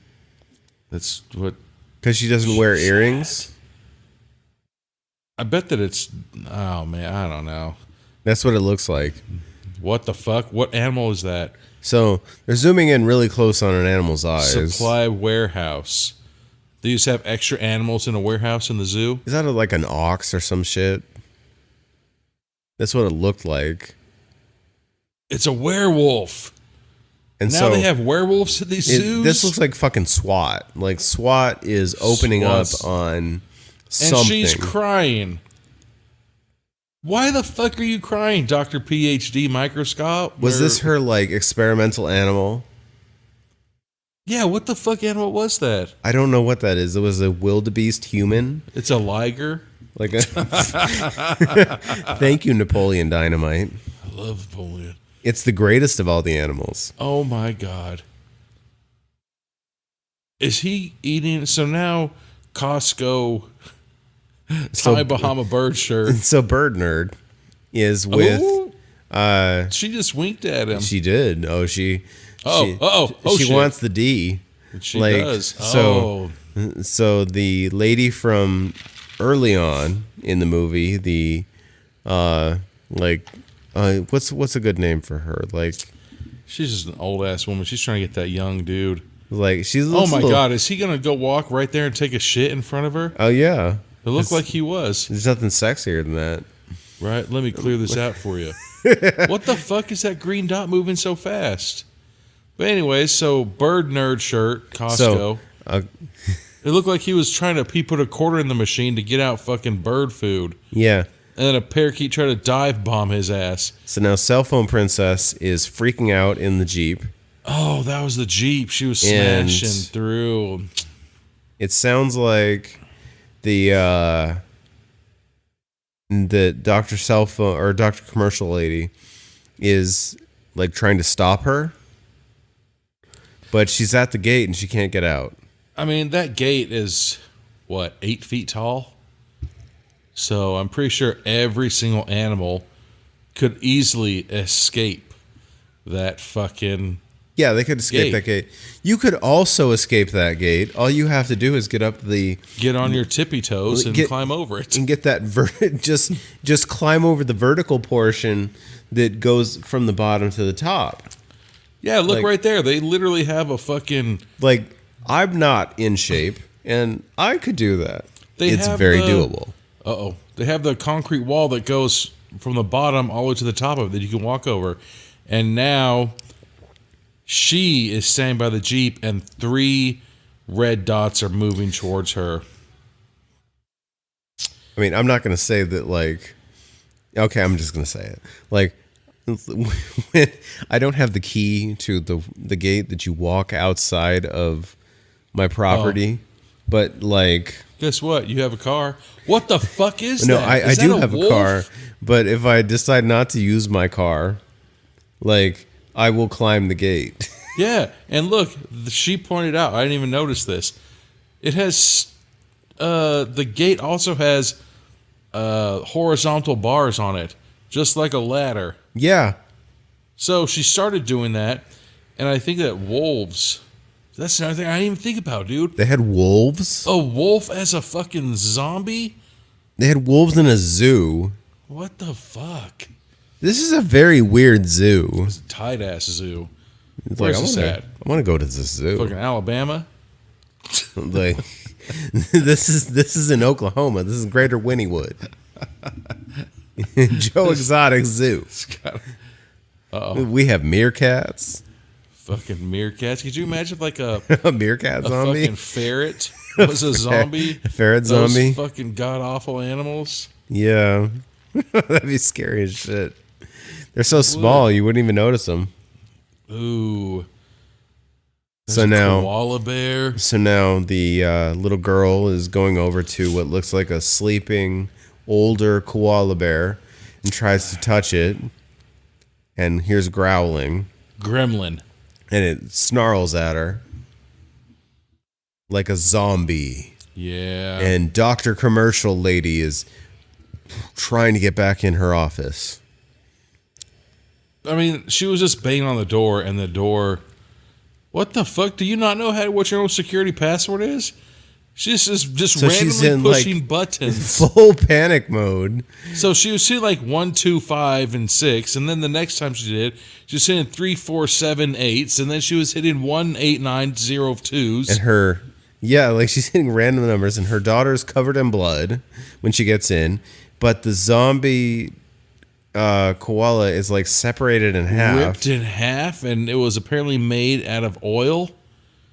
B: That's what...
A: Because she doesn't wear earrings.
B: I bet that it's... Oh, man, I don't know.
A: That's what it looks like.
B: What the fuck? What animal is that?
A: So, they're zooming in really close on an animal's eyes.
B: Supply warehouse. They used to have extra animals in a warehouse in the zoo?
A: Is that like an ox or some shit? That's what it looked like.
B: It's a werewolf.
A: And
B: now
A: so
B: they have werewolves at these zoos?
A: This looks like fucking SWAT. Like SWAT is opening up on something.
B: And she's crying. Why the fuck are you crying, Dr. PhD Microscope?
A: Was this her, like, experimental animal?
B: Yeah, what the fuck animal was that?
A: I don't know what that is. It was a wildebeest human.
B: It's a liger?
A: Like a Thank you, Napoleon Dynamite.
B: I love Napoleon.
A: It's the greatest of all the animals.
B: Oh my god. Is he eating? So now Costco Thai Bahama bird shirt.
A: So Bird Nerd is with...
B: she just winked at him.
A: She did. She
B: shit.
A: wants the D.
B: She does.
A: So the lady from early on in the movie, what's a good name for her? Like,
B: she's just an old ass woman. She's trying to get that young dude.
A: Like, she's
B: oh my god, is he gonna go walk right there and take a shit in front of her?
A: Oh yeah,
B: it looked like he was.
A: There's nothing sexier than that.
B: Right? Let me clear this out for you. What the fuck is that green dot moving so fast? But anyways, so Bird Nerd shirt, Costco. It looked like he put a quarter in the machine to get out fucking bird food.
A: Yeah.
B: And then a parakeet tried to dive bomb his ass.
A: So now Cell Phone Princess is freaking out in the Jeep.
B: Oh, that was the Jeep. She was smashing through.
A: It sounds like the Dr. Cell Phone or Dr. Commercial lady is like trying to stop her. But she's at the gate and she can't get out.
B: I mean, that gate is, 8 feet tall? So I'm pretty sure every single animal could easily escape that fucking
A: Yeah, they could escape that gate. You could also escape that gate. All you have to do is get on
B: your tippy toes and climb over it.
A: And get that just climb over the vertical portion that goes from the bottom to the top.
B: Yeah, look right there. They literally have a fucking...
A: Like, I'm not in shape, and I could do that. It's very doable.
B: They have the concrete wall that goes from the bottom all the way to the top of it that you can walk over. And now She is standing by the Jeep, and 3 red dots are moving towards her.
A: I mean, I'm not going to say that, like, okay, I'm just going to say it. Like, when I don't have the key to the gate that you walk outside of my property, but, like...
B: Guess what? You have a car. What the fuck is
A: No,
B: that?
A: I
B: Is that
A: do have
B: wolf?
A: a car, but if I decide not to use my car, like, I will climb the gate.
B: Yeah, and look, she pointed out, I didn't even notice this. It has, the gate also has horizontal bars on it, just like a ladder.
A: Yeah.
B: So she started doing that, and I think that wolves, that's another thing I didn't even think about, dude.
A: They had wolves?
B: A wolf as a fucking zombie?
A: They had wolves in a zoo.
B: What the fuck?
A: This is a very weird zoo.
B: It's a tight-ass zoo.
A: It's
B: Where's
A: like,
B: this at?
A: I want to go to this zoo.
B: Fucking Alabama?
A: Like, this is in Oklahoma. This is Greater Wynnewood. Joe Exotic Zoo. We have meerkats.
B: Fucking meerkats. Could you imagine if like a
A: meerkat
B: a
A: zombie?
B: fucking ferret was a zombie?
A: A ferret
B: Those
A: zombie?
B: fucking god-awful animals.
A: Yeah. That'd be scary as shit. They're so small, you wouldn't even notice them.
B: Ooh.
A: So
B: There's a
A: now,
B: koala bear.
A: the little girl is going over to what looks like a sleeping older koala bear and tries to touch it, and hears growling,
B: Gremlin.
A: and it snarls at her like a zombie.
B: Yeah.
A: And Dr. Commercial Lady is trying to get back in her office.
B: I mean, she was just banging on the door, and the door... What the fuck? Do you not know what your own security password is? She's just
A: So she's
B: randomly
A: in,
B: pushing
A: like,
B: buttons.
A: Full panic mode.
B: So she was hitting like 1, 2, 5, and 6, and then the next time she did, she was hitting 3, 4, 7, 8s, and then she was hitting 1, 8, 9, 0, 2s.
A: And her, yeah, like she's hitting random numbers, and her daughter's covered in blood when she gets in, but the zombie koala is like separated in half.
B: Ripped in half, and it was apparently made out of oil.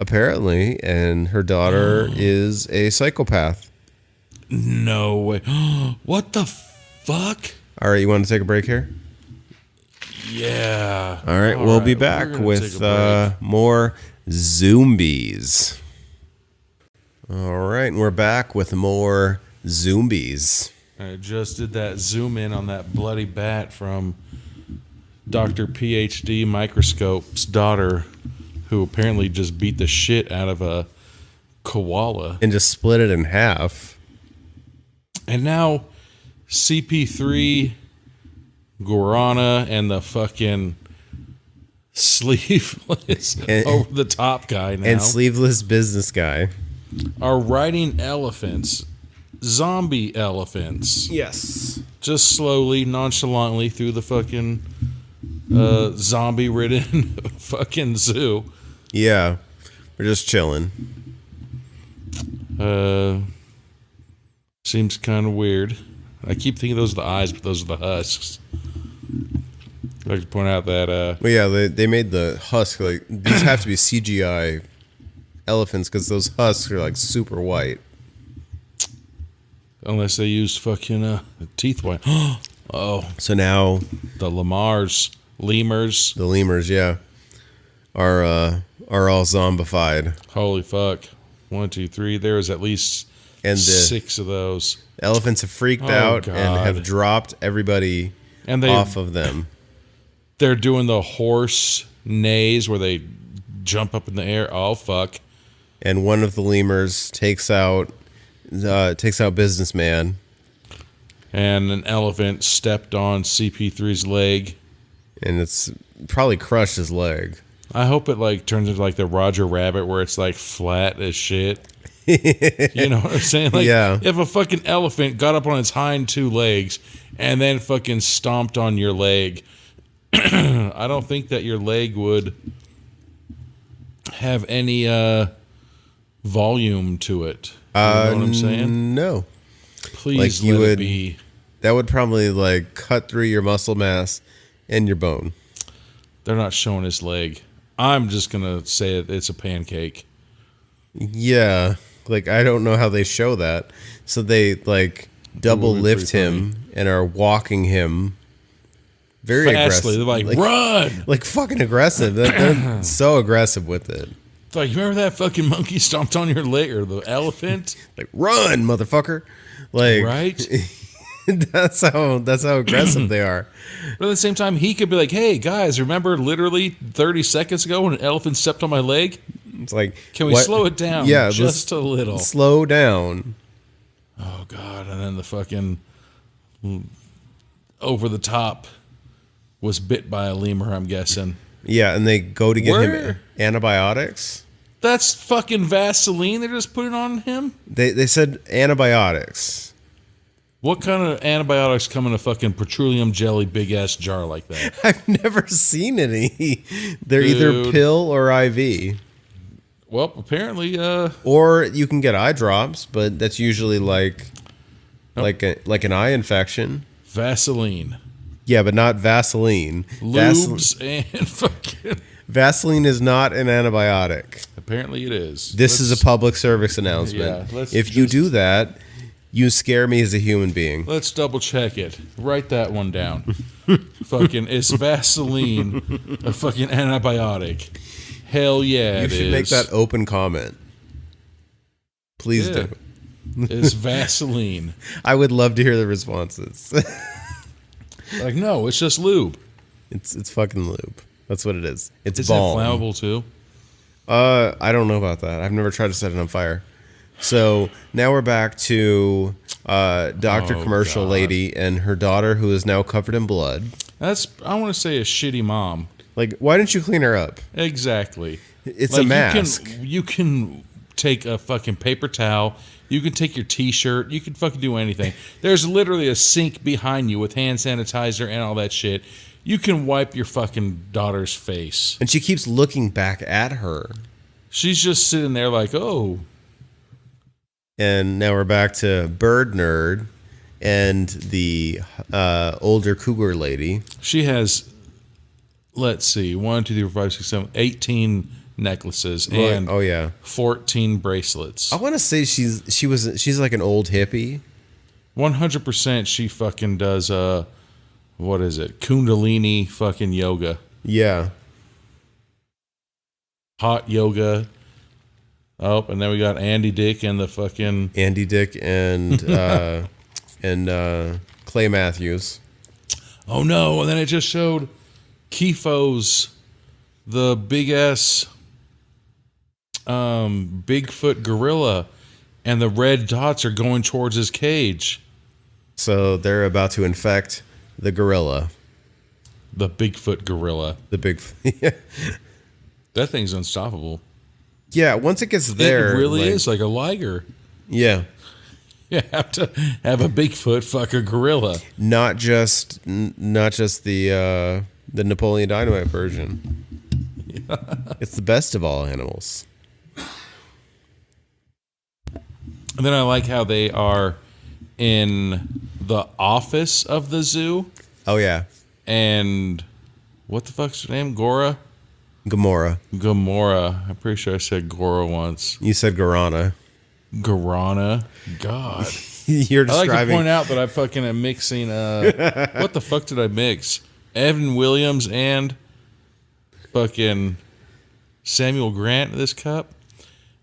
A: Apparently, and her daughter is a psychopath.
B: No way. What the fuck?
A: All right, you want to take a break here?
B: Yeah.
A: All right, we'll be back
B: we're gonna
A: with
B: take a break.
A: more Zoombies. All right, and we're back with more Zoombies.
B: I just did that zoom in on that bloody bat from Dr. PhD Microscope's daughter, who apparently just beat the shit out of a koala.
A: And just split it in half.
B: And now CP3, Guarana, and the fucking sleeveless
A: And-
B: over the top guy now
A: And sleeveless business guy.
B: are riding elephants. Zombie elephants.
A: Yes.
B: Just slowly, nonchalantly through the fucking zombie-ridden fucking zoo.
A: Yeah. We're just chilling.
B: Seems kind of weird. I keep thinking those are the eyes, but those are the husks. I'd like to point out that
A: Well, yeah, they made the husk, like, these have to be CGI elephants because those husks are, like, super white.
B: unless they used fucking teeth white. Oh,
A: So now
B: the lemurs,
A: the lemurs, yeah, are all zombified.
B: holy fuck. 1, 2, 3. There is at least
A: And the
B: 6 of those.
A: elephants have freaked
B: Oh,
A: out and
B: God.
A: have dropped everybody
B: And
A: off of them.
B: they're doing the horse neighs where they jump up in the air. Oh, fuck.
A: And one of the lemurs takes out businessman.
B: And an elephant stepped on CP3's leg.
A: And it's probably crushed his leg.
B: I hope it like turns into like the Roger Rabbit where it's like flat as shit. You know what I'm saying? Like,
A: Yeah.
B: if a fucking elephant got up on its hind 2 legs and then fucking stomped on your leg, I don't think that your leg would have any volume to it. You know what I'm saying?
A: No.
B: Please
A: like you
B: let it
A: would-
B: be.
A: That would probably like cut through your muscle mass and your bone.
B: They're not showing his leg. I'm just gonna say it's a pancake.
A: Yeah, like I don't know how they show that. So they like double
B: be
A: lift
B: pretty
A: him and are walking him very
B: Fastly,
A: aggressive.
B: they're like, run!
A: Like fucking aggressive. They're so aggressive with it.
B: It's like, you remember that fucking monkey stomped on your leg, or the elephant?
A: Like run, motherfucker. Like
B: Right?
A: that's how aggressive they are.
B: But at the same time, he could be like, hey, guys, remember literally 30 seconds ago when an elephant stepped on my leg?
A: It's like,
B: Can we slow it down just a little?
A: Slow down.
B: Oh, God. And then the fucking over the top was bit by a lemur, I'm guessing.
A: Yeah, and they go to get him
B: Where?
A: antibiotics.
B: That's fucking Vaseline they're just putting on him?
A: They said antibiotics.
B: What kind of antibiotics come in a fucking petroleum jelly big-ass jar like that?
A: I've never seen any. They're either
B: Dude.
A: pill or IV.
B: Well, apparently,
A: Or you can get eye drops, but that's usually like an eye infection.
B: Vaseline.
A: Yeah, but not Vaseline.
B: Lubes and fucking...
A: Vaseline is not an antibiotic.
B: Apparently it is.
A: This is a public service announcement.
B: Yeah, let's
A: if you
B: just-
A: do that, you scare me as a human being.
B: Let's double check it. Write that one down. Fucking, is Vaseline a fucking antibiotic? Hell yeah,
A: You
B: it
A: should
B: is.
A: make that open comment. Please
B: Yeah.
A: do.
B: It's Vaseline.
A: I would love to hear the responses.
B: Like, no, it's just lube.
A: It's fucking lube. That's what it is. It's
B: Is
A: balm.
B: it flammable too?
A: I don't know about that. I've never tried to set it on fire. So now we're back to Dr.
B: Oh,
A: Commercial
B: God.
A: Lady and her daughter, who is now covered in blood.
B: That's, I want to say, a shitty mom.
A: Like, why didn't you clean her up?
B: Exactly.
A: It's
B: Like,
A: a mask.
B: You can take a fucking paper towel. You can take your T-shirt. You can fucking do anything. There's literally a sink behind you with hand sanitizer and all that shit. You can wipe your fucking daughter's face.
A: And she keeps looking back at her.
B: She's just sitting there like, oh.
A: And now we're back to Bird Nerd and the older cougar lady.
B: She has, let's see, 1, 2, 3, 4, 5, 6, 7, 18 necklaces and
A: Oh yeah.
B: 14 bracelets.
A: I want to say she's like an old hippie.
B: 100% she fucking does, what is it? Kundalini fucking yoga.
A: Yeah.
B: Hot yoga. Oh, and then we got Andy Dick and the fucking...
A: Andy Dick and Clay Matthews.
B: Oh no, and then it just showed Kifo's, the big-ass Bigfoot gorilla, and the red dots are going towards his cage.
A: So they're about to infect the gorilla.
B: The Bigfoot gorilla.
A: The big...
B: That thing's unstoppable.
A: Yeah, once it gets there...
B: It really
A: like-
B: is like a liger.
A: Yeah.
B: You have to have a Bigfoot fuck a gorilla.
A: Not just the Napoleon Dynamite version. It's the best of all animals.
B: And then I like how they are in the office of the zoo.
A: Oh yeah,
B: And what the fuck's her name? Gora?
A: Gamora.
B: Gamora. I'm pretty sure I said Gora once.
A: You said Guarana.
B: Guarana. God.
A: You're
B: I like to
A: describing.
B: point out that I fucking am mixing, what the fuck did I mix? Evan Williams and fucking Samuel Grant in this cup?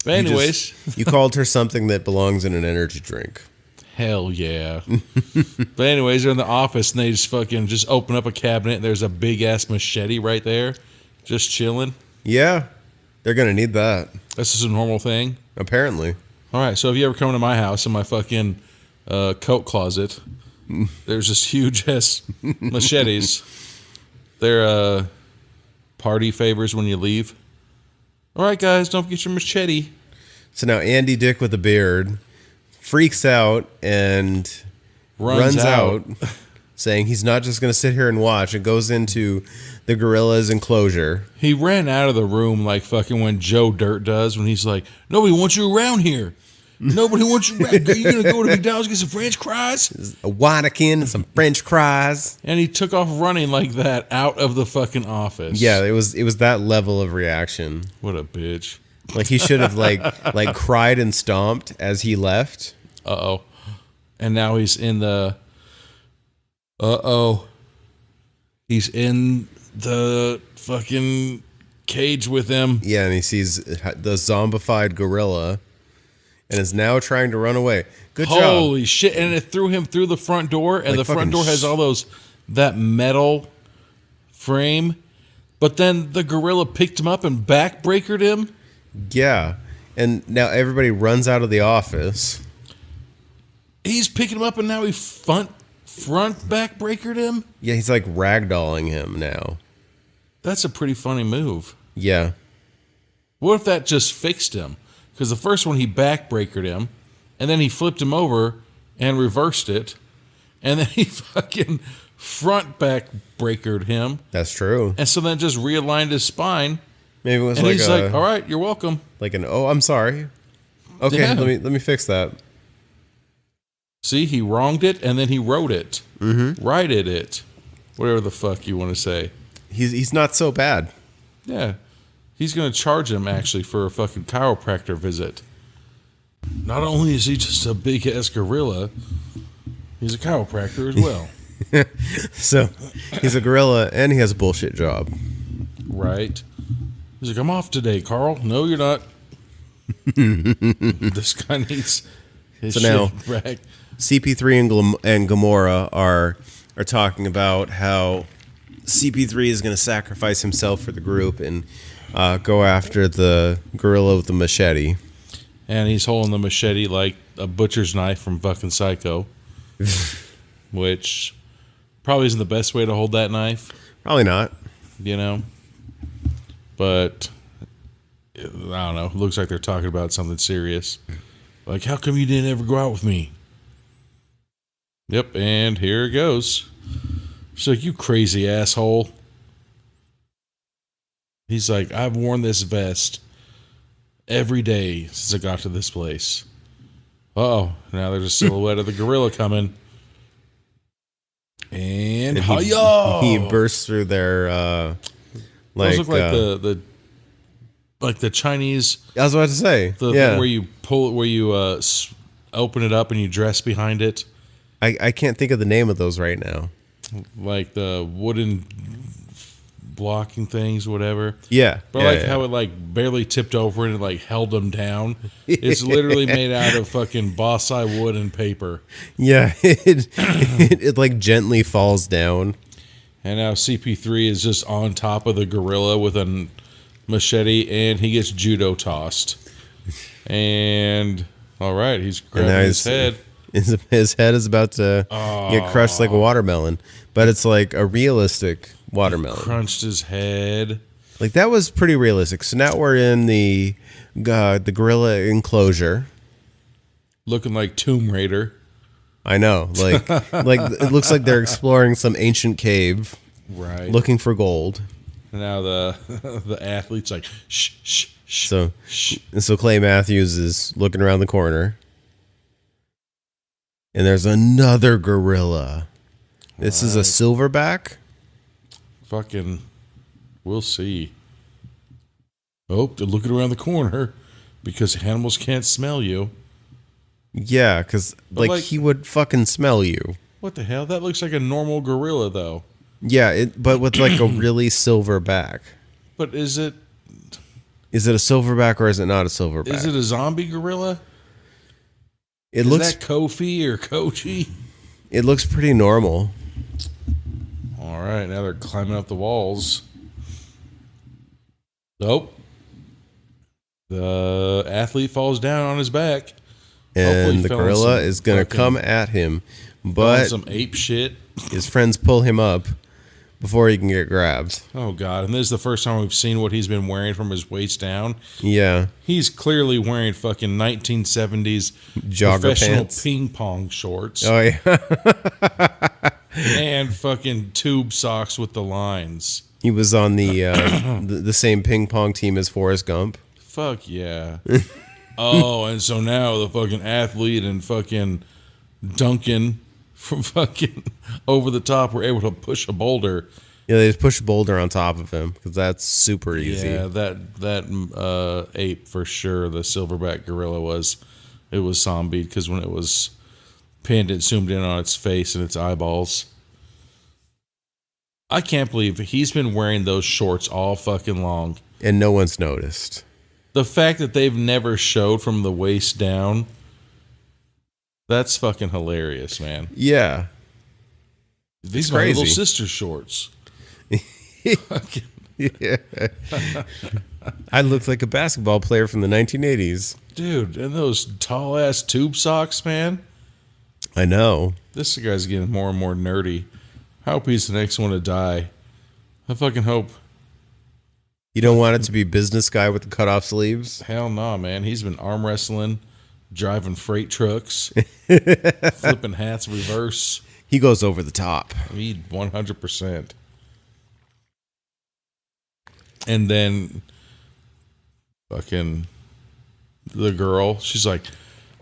B: But anyways,
A: You called her something that belongs in an energy drink.
B: hell yeah. But anyways, they're in the office and they just fucking just open up a cabinet and there's a big ass machete right there, just chilling.
A: Yeah, they're gonna need that.
B: That's just a normal thing.
A: Apparently.
B: All right, so if you ever come to my house in my fucking coat closet, there's this huge ass machetes. They're party favors when you leave. All right, guys, don't forget your machete.
A: So now Andy Dick with a beard freaks out and runs out, saying he's not just going to sit here and watch, and goes into the gorilla's enclosure.
B: He ran out of the room like fucking when Joe Dirt does when he's like, nobody wants you around here. Nobody wants you back. Are you going to go to McDonald's and get some French fries?
A: A Wanakin and some French fries.
B: And he took off running like that out of the fucking office.
A: Yeah, it was that level of reaction.
B: What a bitch.
A: Like he should have like cried and stomped as he left.
B: Uh-oh. And now he's in the... He's in the fucking cage with him.
A: Yeah, and he sees the zombified gorilla and is now trying to run away. Good job.
B: Holy shit. And it threw him through the front door, and
A: Like
B: the front door has all that metal frame. But then the gorilla picked him up and backbreakered him.
A: Yeah. And now everybody runs out of the office.
B: He's picking him up, and now he front backbreakered him.
A: Yeah, he's like ragdolling him now.
B: That's a pretty funny move.
A: Yeah.
B: What if that just fixed him? Because the first one, he backbreakered him, and then he flipped him over and reversed it, and then he fucking front backbreakered him.
A: That's true.
B: And so then just realigned his spine.
A: Maybe it was
B: And
A: like
B: he's like, all right, you're welcome.
A: like an I'm sorry. Okay,
B: Yeah.
A: let me fix that.
B: See, he wronged it, and then he wrote it. Mm-hmm. Righted it. Whatever the fuck you want to say.
A: He's not so bad.
B: Yeah. He's going to charge him, actually, for a fucking chiropractor visit. Not only is he just a big-ass gorilla, he's a chiropractor as well.
A: So he's a gorilla and he has a bullshit job.
B: Right? He's like, I'm off today, Carl. No, you're not. This guy needs his
A: So now-
B: shit back.
A: CP3 and Gamora are talking about how CP3 is going to sacrifice himself for the group and go after the gorilla with the machete.
B: And he's holding the machete like a butcher's knife from fucking Psycho. Which probably isn't the best way to hold that knife,
A: Probably not.
B: you know? But, I don't know. It looks like they're talking about something serious. Like, how come you didn't ever go out with me? Yep, and here it goes. She's like, you crazy asshole. He's like, I've worn this vest every day since I got to this place. Uh-oh, now there's a silhouette of the gorilla coming. And hi-yo!
A: He bursts through their
B: Those look like the Chinese,
A: I was about to say,
B: the
A: yeah.
B: thing where you pull it, where you open it up and you dress behind it.
A: I can't think of the name of those right now.
B: Like the wooden blocking things, whatever.
A: Yeah.
B: But
A: yeah,
B: like
A: yeah.
B: how it like barely tipped over and it like held them down. It's literally made out of fucking bonsai wood and paper.
A: Yeah, it like gently falls down.
B: And now CP3 is just on top of the gorilla with a machete and he gets judo tossed. And all right, he's grabbing his head.
A: His head is about to get crushed like a watermelon, but it's like a realistic watermelon.
B: Crunched his head.
A: Like that was pretty realistic. So now we're in the gorilla enclosure.
B: Looking like Tomb Raider.
A: I know, like it looks like they're exploring some ancient cave,
B: Right.
A: looking for gold.
B: And now the athlete's like, shh, shh, shh.
A: So Clay Matthews is looking around the corner. And there's another gorilla. This is a silverback.
B: Fucking, we'll see. Oh, they're looking around the corner because animals can't smell you.
A: Yeah, because like he would fucking smell you.
B: What the hell? That looks like a normal gorilla, though.
A: Yeah, but with like a really silver back.
B: But is it
A: a silverback or is it not a silverback?
B: is it a zombie gorilla?
A: It
B: Is
A: looks
B: that Kofi or Kochi?
A: it looks pretty normal.
B: All right, now they're climbing up the walls. Nope. The athlete falls down on his back. Hopefully
A: And
B: he
A: the
B: fell in
A: gorilla
B: some
A: is going to
B: fucking-
A: come at him,
B: Fell in
A: but
B: some ape shit.
A: his friends pull him up before he can get grabbed.
B: Oh god! And this is the first time we've seen what he's been wearing from his waist down.
A: Yeah,
B: He's clearly wearing fucking 1970s
A: Jogger
B: professional
A: pants.
B: ping pong shorts
A: Oh yeah.
B: and fucking tube socks with the lines.
A: He was on the same ping pong team as Forrest Gump.
B: Fuck yeah! Oh, and so now the fucking athlete and fucking Duncan from fucking Over the Top were able to push a boulder.
A: Yeah, they just push a boulder on top of him because that's super easy.
B: Yeah, that ape for sure. The silverback gorilla was zombied because when it was pinned, it zoomed in on its face and its eyeballs. I can't believe he's been wearing those shorts all fucking long.
A: And no one's noticed.
B: The fact that they've never showed from the waist down, that's fucking hilarious, man.
A: Yeah.
B: These are my little sister shorts.
A: Yeah. I looked like a basketball player from the 1980s.
B: Dude, and those tall-ass tube socks, man.
A: I know.
B: This guy's getting more and more nerdy. I hope he's the next one to die. I fucking hope.
A: You don't want it to be business guy with the cut-off sleeves?
B: Hell no, man. He's been arm wrestling, driving freight trucks, flipping hats reverse.
A: He goes over the top.
B: He 100%. And then fucking the girl, she's like,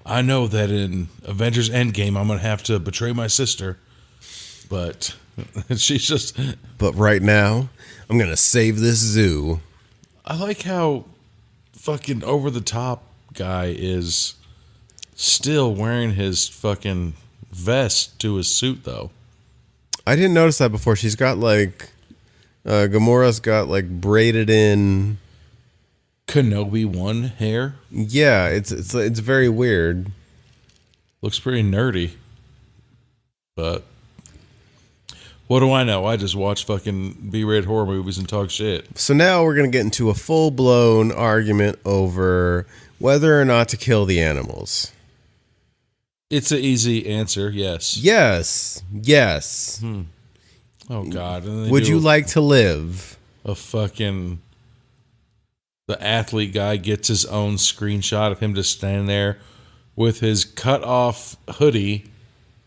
B: I know that in Avengers Endgame I'm going to have to betray my sister. But she's just...
A: But right now, I'm going to save this zoo.
B: I like how fucking Over the Top guy is still wearing his fucking vest to his suit, though.
A: I didn't notice that before. She's got like... Gamora's got like braided in...
B: Kenobi 1 hair.
A: Yeah, it's very weird.
B: Looks pretty nerdy. But... what do I know? I just watch fucking B-rated horror movies and talk shit.
A: So now we're going to get into a full-blown argument over whether or not to kill the animals.
B: It's an easy answer, yes.
A: Yes. Yes.
B: Oh, God. And
A: would you like to live?
B: A fucking... The athlete guy gets his own screenshot of him just standing there with his cut-off hoodie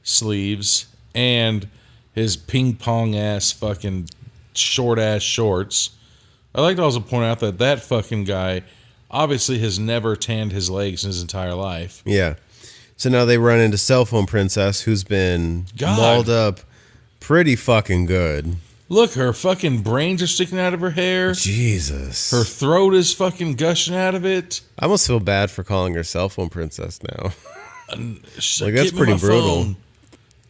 B: sleeves and... his ping pong ass fucking short ass shorts. I like to also point out that that fucking guy obviously has never tanned his legs in his entire life.
A: Yeah. So now they run into Cell Phone Princess, who's been mauled up pretty fucking good.
B: Look, her fucking brains are sticking out of her hair.
A: Jesus.
B: Her throat is fucking gushing out of it.
A: I almost feel bad for calling her Cell Phone Princess now.
B: Like,
A: that's pretty brutal.
B: Phone.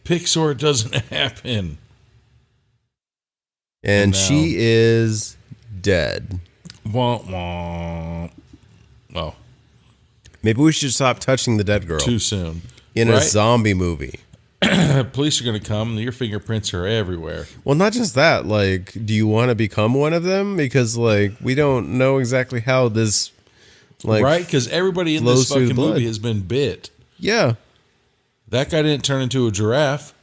B: Pixar doesn't happen.
A: And she is dead.
B: Womp womp. Oh.
A: Maybe we should stop touching the dead girl.
B: Too soon.
A: In a zombie movie.
B: Police are going to come. Your fingerprints are everywhere.
A: Well, not just that. Like, do you want to become one of them? Because, like, we don't know exactly how this, like...
B: Right? Because everybody in this fucking movie has been bit.
A: Yeah.
B: That guy didn't turn into a giraffe.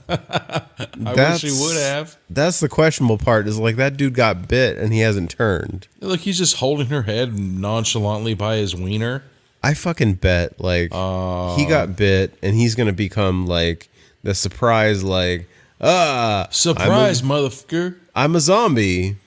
B: I wish he would have.
A: That's the questionable part, is like that dude got bit and he hasn't turned.
B: Look, he's just holding her head nonchalantly by his wiener.
A: I fucking bet, like, he got bit and he's going to become, like, the surprise, like,
B: surprise, motherfucker.
A: I'm a zombie.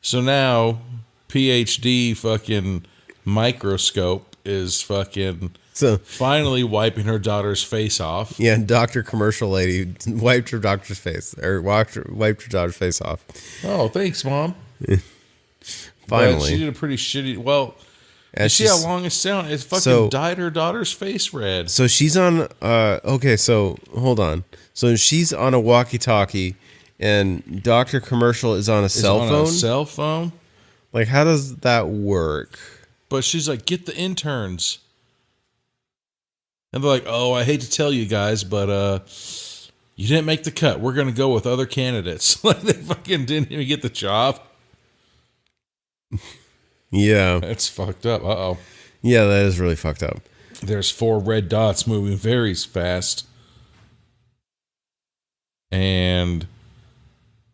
B: So now, PhD fucking microscope is fucking...
A: So
B: finally wiping her daughter's face off.
A: Yeah, Dr. Commercial Lady wiped her daughter's face, or wiped her daughter's face off.
B: Oh, thanks, Mom.
A: Finally.
B: But she did a pretty shitty... Well, you see how long it's sound? It fucking dyed her daughter's face red.
A: So she's on... okay, so hold on. So she's on a walkie-talkie, and Dr. Commercial is on a cell phone?
B: On a cell phone?
A: Like, how does that work?
B: But she's like, get the interns. And they're like, oh, I hate to tell you guys, but you didn't make the cut. We're going to go with other candidates. Like, they fucking didn't even get the job.
A: Yeah.
B: That's fucked up. Uh-oh.
A: Yeah, that is really fucked up.
B: There's 4 red dots moving very fast. And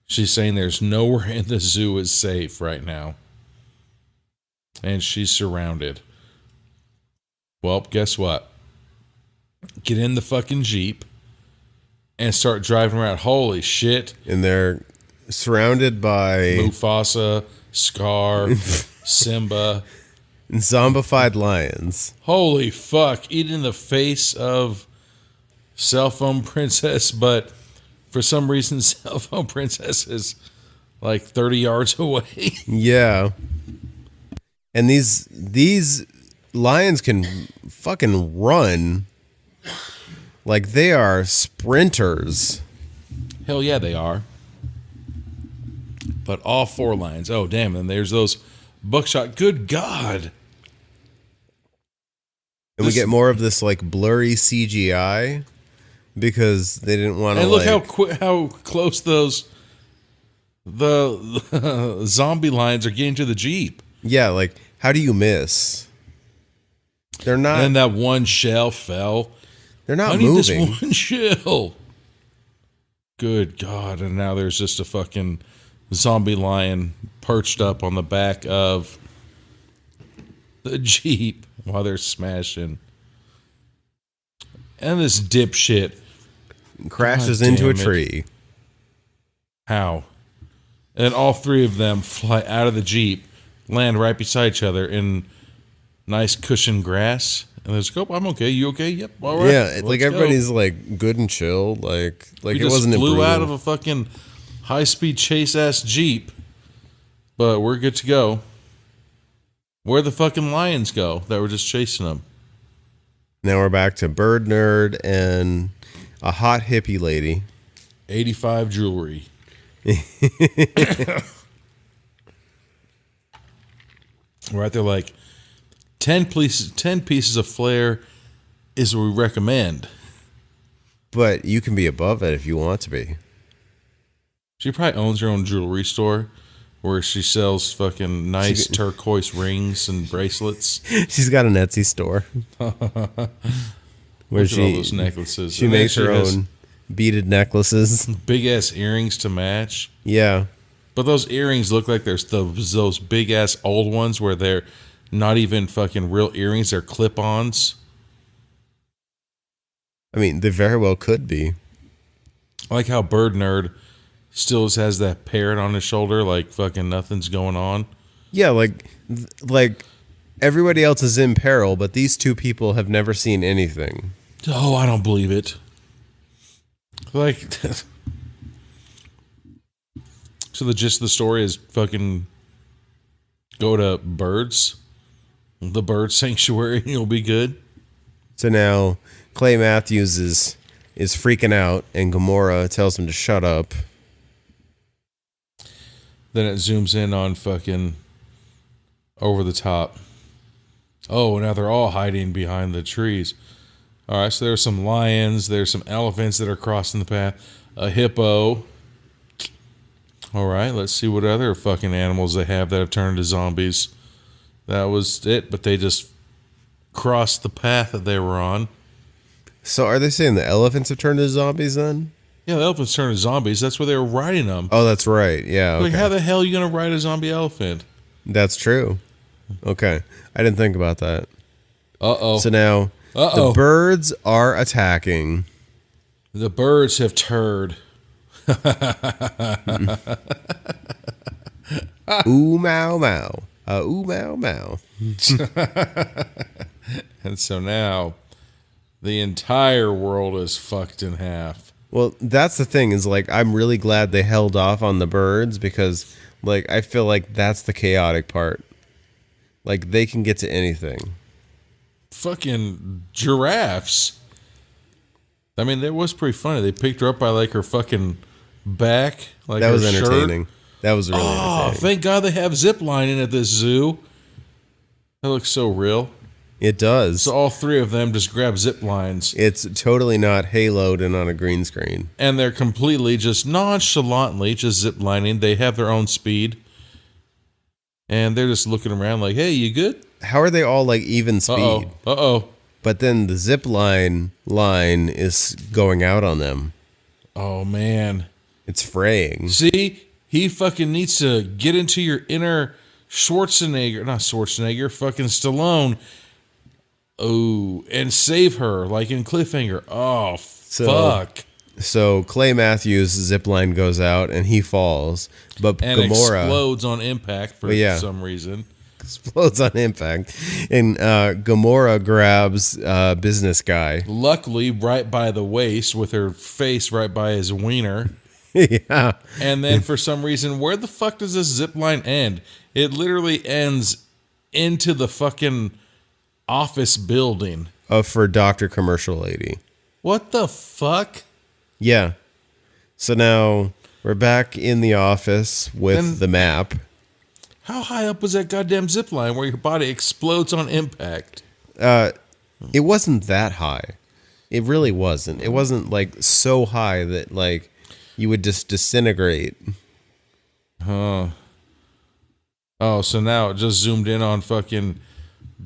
B: she's saying there's nowhere in the zoo is safe right now. And she's surrounded. Well, guess what? Get in the fucking Jeep and start driving around. Holy shit.
A: And they're surrounded by...
B: Mufasa, Scar, Simba.
A: Zombified lions.
B: Holy fuck. Eating the face of Cell Phone Princess, but for some reason, Cell Phone Princess is like 30 yards away.
A: Yeah. And these lions can fucking run. Like they are sprinters.
B: Hell yeah, they are. But all 4 lions. Oh, damn. And there's those buckshot. Good God.
A: And we get more of this like blurry CGI because they didn't want to.
B: And look how close the zombie lions are getting to the Jeep.
A: Yeah, like how do you miss? They're not.
B: And that one shell fell.
A: They're not
B: I need
A: moving.
B: this one shell. Good God. And now there's just a fucking zombie lion perched up on the back of the Jeep while they're smashing. And this dipshit
A: Crashes
B: God
A: into a
B: damn it.
A: tree.
B: How? And all 3 of them fly out of the Jeep, land right beside each other in nice cushioned grass. And there's like, oh, I'm okay. You okay? Yep. All right.
A: Yeah, like
B: let's
A: everybody's
B: go.
A: like good and chill. Like
B: We
A: it
B: just
A: wasn't
B: flew
A: brutal.
B: out of a fucking high-speed chase-ass Jeep, but we're good to go. Where'd the fucking lions go that were just chasing them?
A: Now we're back to Bird Nerd and a hot hippie lady.
B: 85 jewelry. Right there, like 10 pieces of flair is what we recommend.
A: But you can be above it if you want to be.
B: She probably owns her own jewelry store where she sells fucking nice turquoise rings and bracelets.
A: She's got an Etsy store where
B: Look at all those necklaces.
A: she
B: And then
A: makes her
B: has
A: own beaded necklaces.
B: big ass earrings to match.
A: Yeah.
B: But those earrings look like there's those big ass old ones where they're not even fucking real earrings, they're clip-ons.
A: I mean, they very well could be.
B: I like how Bird Nerd still has that parrot on his shoulder, like fucking nothing's going on.
A: Yeah, like everybody else is in peril, but these 2 people have never seen anything.
B: Oh, I don't believe it. Like, so the gist of the story is fucking go to the bird sanctuary, and you'll be good.
A: So now Clay Matthews is freaking out, and Gamora tells him to shut up.
B: Then it zooms in on fucking over the top. Oh, now they're all hiding behind the trees. All right, so there's some lions, there's some elephants that are crossing the path, a hippo. All right, let's see what other fucking animals they have that have turned into zombies. That was it, but they just crossed the path that they were on.
A: So are they saying the elephants have turned into zombies then?
B: Yeah, the elephants turned into zombies. That's where they were riding them.
A: Oh, that's right. Yeah.
B: Like,
A: Okay.
B: how the hell are you going to ride a zombie elephant?
A: That's true. Okay. I didn't think about that.
B: Uh-oh.
A: So now the birds are attacking.
B: The birds have turd.
A: Ooh, mow, mow. Ooh, mow, mow.
B: And so now the entire world is fucked in half.
A: Well, that's the thing is like, I'm really glad they held off on the birds because like, I feel like that's the chaotic part. Like they can get to anything.
B: Fucking giraffes. I mean, that was pretty funny. They picked her up by like her fucking back. Like
A: That
B: her
A: was entertaining.
B: Shirt.
A: That was really
B: Oh,
A: entertaining.
B: thank God they have zip lining at this zoo. That looks so real.
A: It does.
B: So all 3 of them just grab zip lines.
A: It's totally not haloed and on a green screen.
B: And they're completely just nonchalantly just zip lining. They have their own speed. And they're just looking around like, hey, you good?
A: How are they all like even speed?
B: Uh-oh.
A: But then the zip line is going out on them.
B: Oh, man.
A: It's fraying.
B: See? He fucking needs to get into your inner fucking Stallone. Oh, and save her, like in Cliffhanger. Oh, fuck.
A: So Clay Matthews' zip line goes out and he falls. But
B: And
A: Gamora
B: explodes on impact for some reason.
A: explodes on impact, and Gamora grabs business guy.
B: Luckily, right by the waist, with her face right by his wiener.
A: Yeah.
B: And then for some reason, where the fuck does this zip line end? It literally ends into the fucking office building.
A: For Dr. Commercial Lady.
B: What the fuck?
A: Yeah. So now we're back in the office with the map.
B: How high up was that goddamn zip line where your body explodes on impact?
A: It wasn't that high. It really wasn't. It wasn't like so high that like you would just disintegrate.
B: Oh, so now it just zoomed in on fucking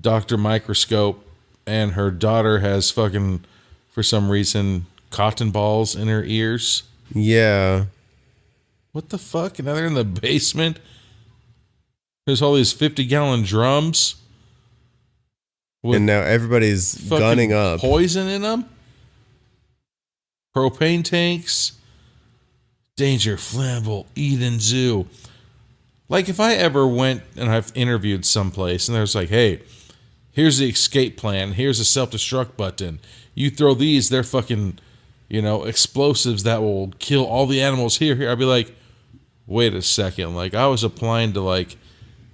B: Dr. Microscope, and her daughter has fucking, for some reason, cotton balls in her ears.
A: Yeah.
B: What the fuck? And now they're in the basement. There's all these 50-gallon drums.
A: And now everybody's gunning up.
B: Poison in them. Propane tanks. Danger, flammable, Eden Zoo. Like if I ever went and I've interviewed someplace and there's like, hey, here's the escape plan. Here's a self-destruct button. You throw these, they're fucking, explosives that will kill all the animals here. I'd be like, wait a second. Like I was applying to like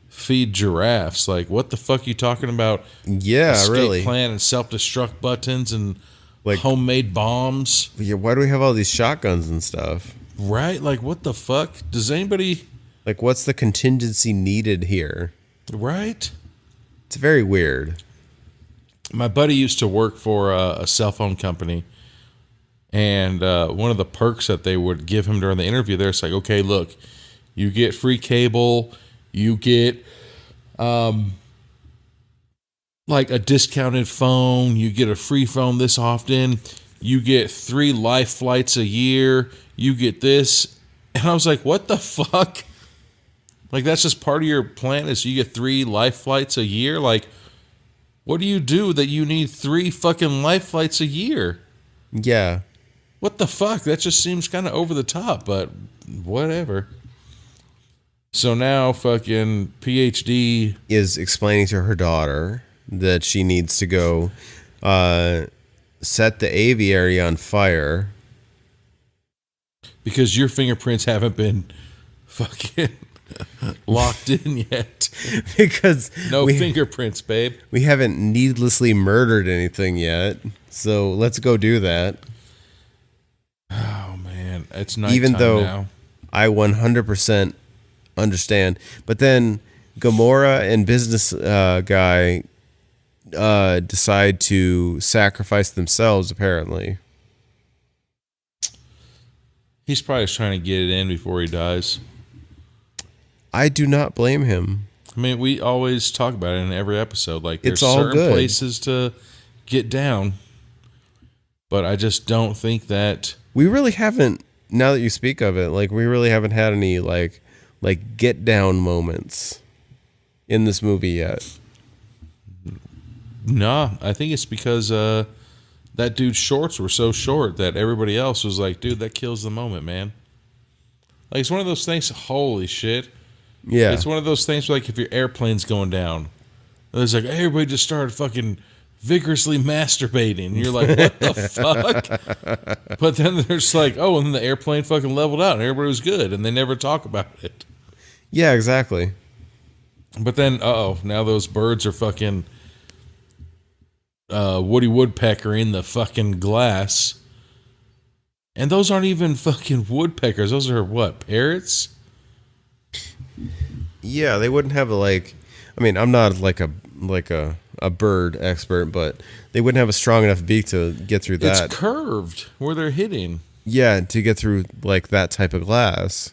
B: feed giraffes. Like what the fuck you talking about?
A: Yeah,
B: escape
A: really.
B: Plan and self-destruct buttons and
A: like
B: homemade bombs.
A: Yeah, why do we have all these shotguns and stuff?
B: Right? Like what the fuck? Does anybody...
A: Like what's the contingency needed here?
B: Right?
A: It's very weird.
B: My buddy used to work for a cell phone company, and one of the perks that they would give him during the interview there, it's like, okay, look, you get free cable, you get like a discounted phone, you get a free phone this often, you get 3 life flights a year, you get this. And I was like, what the fuck? Like, that's just part of your plan is you get 3 life flights a year? Like, what do you do that you need 3 fucking life flights a year?
A: Yeah.
B: What the fuck? That just seems kind of over the top, but whatever. So now fucking PhD
A: is explaining to her daughter that she needs to go set the aviary on fire.
B: Because your fingerprints haven't been fucking locked in yet.
A: Because
B: no fingerprints, babe.
A: We haven't needlessly murdered anything yet. So let's go do that.
B: Oh man, it's nighttime
A: even though
B: now.
A: I 100% understand. But then Gamora and business guy decide to sacrifice themselves, apparently.
B: He's probably just trying to get it in before he dies.
A: I do not blame him.
B: I mean, we always talk about it in every episode. Like, there's
A: It's all
B: certain
A: good.
B: places to get down. But I just don't think that...
A: We really haven't, now that you speak of it, like, we really haven't had any, like get down moments in this movie yet.
B: Nah, I think it's because that dude's shorts were so short that everybody else was like, dude, that kills the moment, man. Like, it's one of those things, holy shit.
A: Yeah.
B: It's one of those things where, like, if your airplane's going down, it's like, everybody just started fucking vigorously masturbating. And you're like, what the fuck? But then there's like, oh, and then the airplane fucking leveled out and everybody was good. And they never talk about it.
A: Yeah, exactly.
B: But then, now those birds are fucking Woody Woodpecker in the fucking glass. And those aren't even fucking woodpeckers. Those are what, parrots?
A: Yeah, they wouldn't have I mean, I'm not like a bird expert, but they wouldn't have a strong enough beak to get through that.
B: It's curved where they're hitting.
A: Yeah, to get through like that type of glass.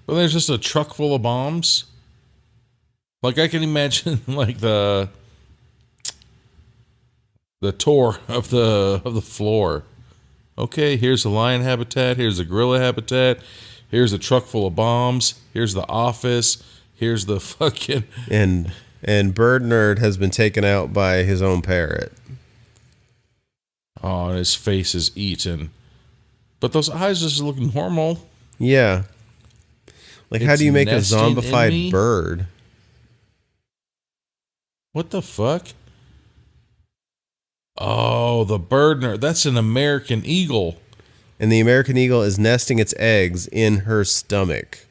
B: Well, there's just a truck full of bombs. Like, I can imagine like the tour of the floor. Okay, here's the lion habitat, here's the gorilla habitat, here's a truck full of bombs, here's the office, here's the fucking...
A: And Bird Nerd has been taken out by his own parrot.
B: Oh, and his face is eaten. But those eyes just look normal.
A: Yeah. Like, how do you make a zombified bird?
B: What the fuck? Oh, the bird nurse. That's an American eagle.
A: And the American eagle is nesting its eggs in her stomach.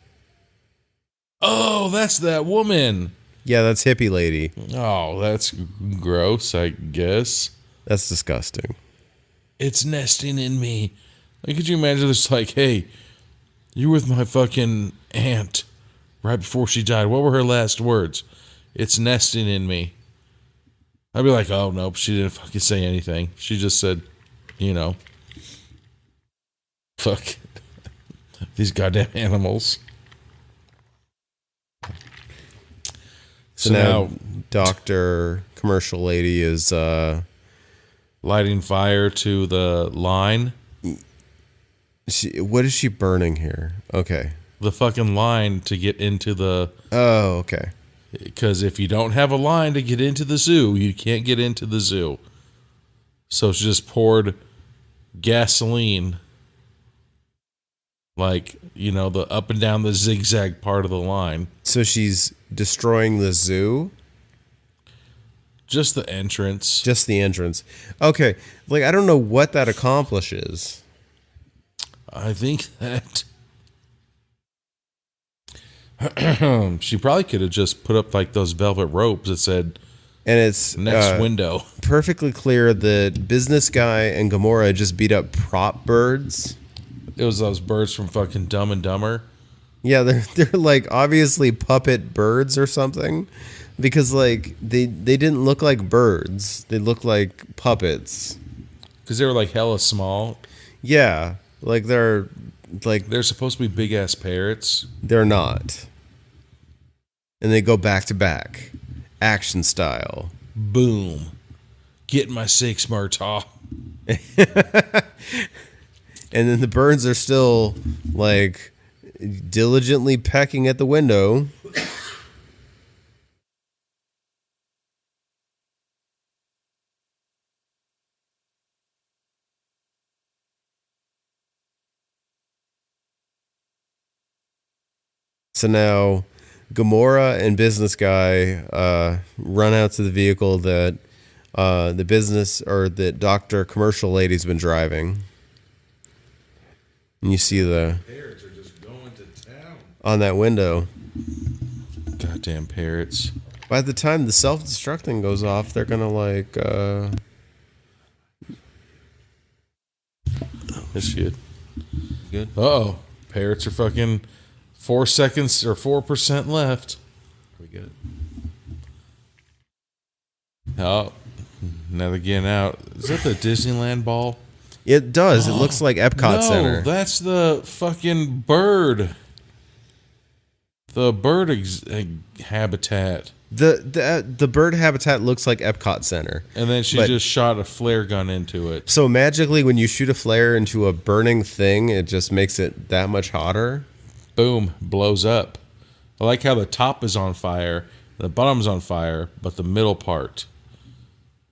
B: Oh, that's that woman.
A: Yeah, that's hippie lady.
B: Oh, that's gross, I guess.
A: That's disgusting.
B: It's nesting in me. Like, could you imagine this? Like, hey, you were with my fucking aunt right before she died. What were her last words? It's nesting in me. I'd be like, oh, nope, she didn't fucking say anything. She just said, you know, fuck these goddamn animals.
A: So now Dr. Commercial Lady is
B: lighting fire to the line.
A: What is she burning here? Okay.
B: The fucking line to get into the...
A: Oh, okay.
B: Because if you don't have a line to get into the zoo, you can't get into the zoo. So she just poured gasoline, like, you know, the up and down the zigzag part of the line.
A: So she's destroying the zoo?
B: Just the entrance.
A: Just the entrance. Okay. Like, I don't know what that accomplishes.
B: I think that she probably could have just put up like those velvet ropes that said,
A: and it's
B: next window.
A: Perfectly clear that business guy and Gamora just beat up prop birds.
B: It was those birds from fucking Dumb and Dumber.
A: Yeah, they're like obviously puppet birds or something, because like they didn't look like birds. They looked like puppets.
B: Because they were like hella small.
A: Yeah, like they're
B: supposed to be big ass parrots.
A: They're not. And they go back to back, action style.
B: Boom. Get my 6 Murtaugh.
A: And then the birds are still like diligently pecking at the window. So now Gamora and business guy run out to the vehicle that the business or that Dr. Commercial Lady's been driving. And you see the
B: Parrots are just going to town.
A: On that window.
B: Goddamn parrots.
A: By the time the self-destructing goes off, they're gonna like
B: That's good.
A: Good.
B: Uh-oh. Parrots are fucking 4 seconds or 4% left.
A: We good.
B: Oh. Now they're getting out. Is that the Disneyland ball?
A: It does. It looks like Epcot Center.
B: No, that's the fucking bird. The bird habitat.
A: The bird habitat looks like Epcot Center.
B: And then she just shot a flare gun into it.
A: So magically, when you shoot a flare into a burning thing, it just makes it that much hotter.
B: Boom, blows up. I like how the top is on fire, the bottom's on fire, but the middle part,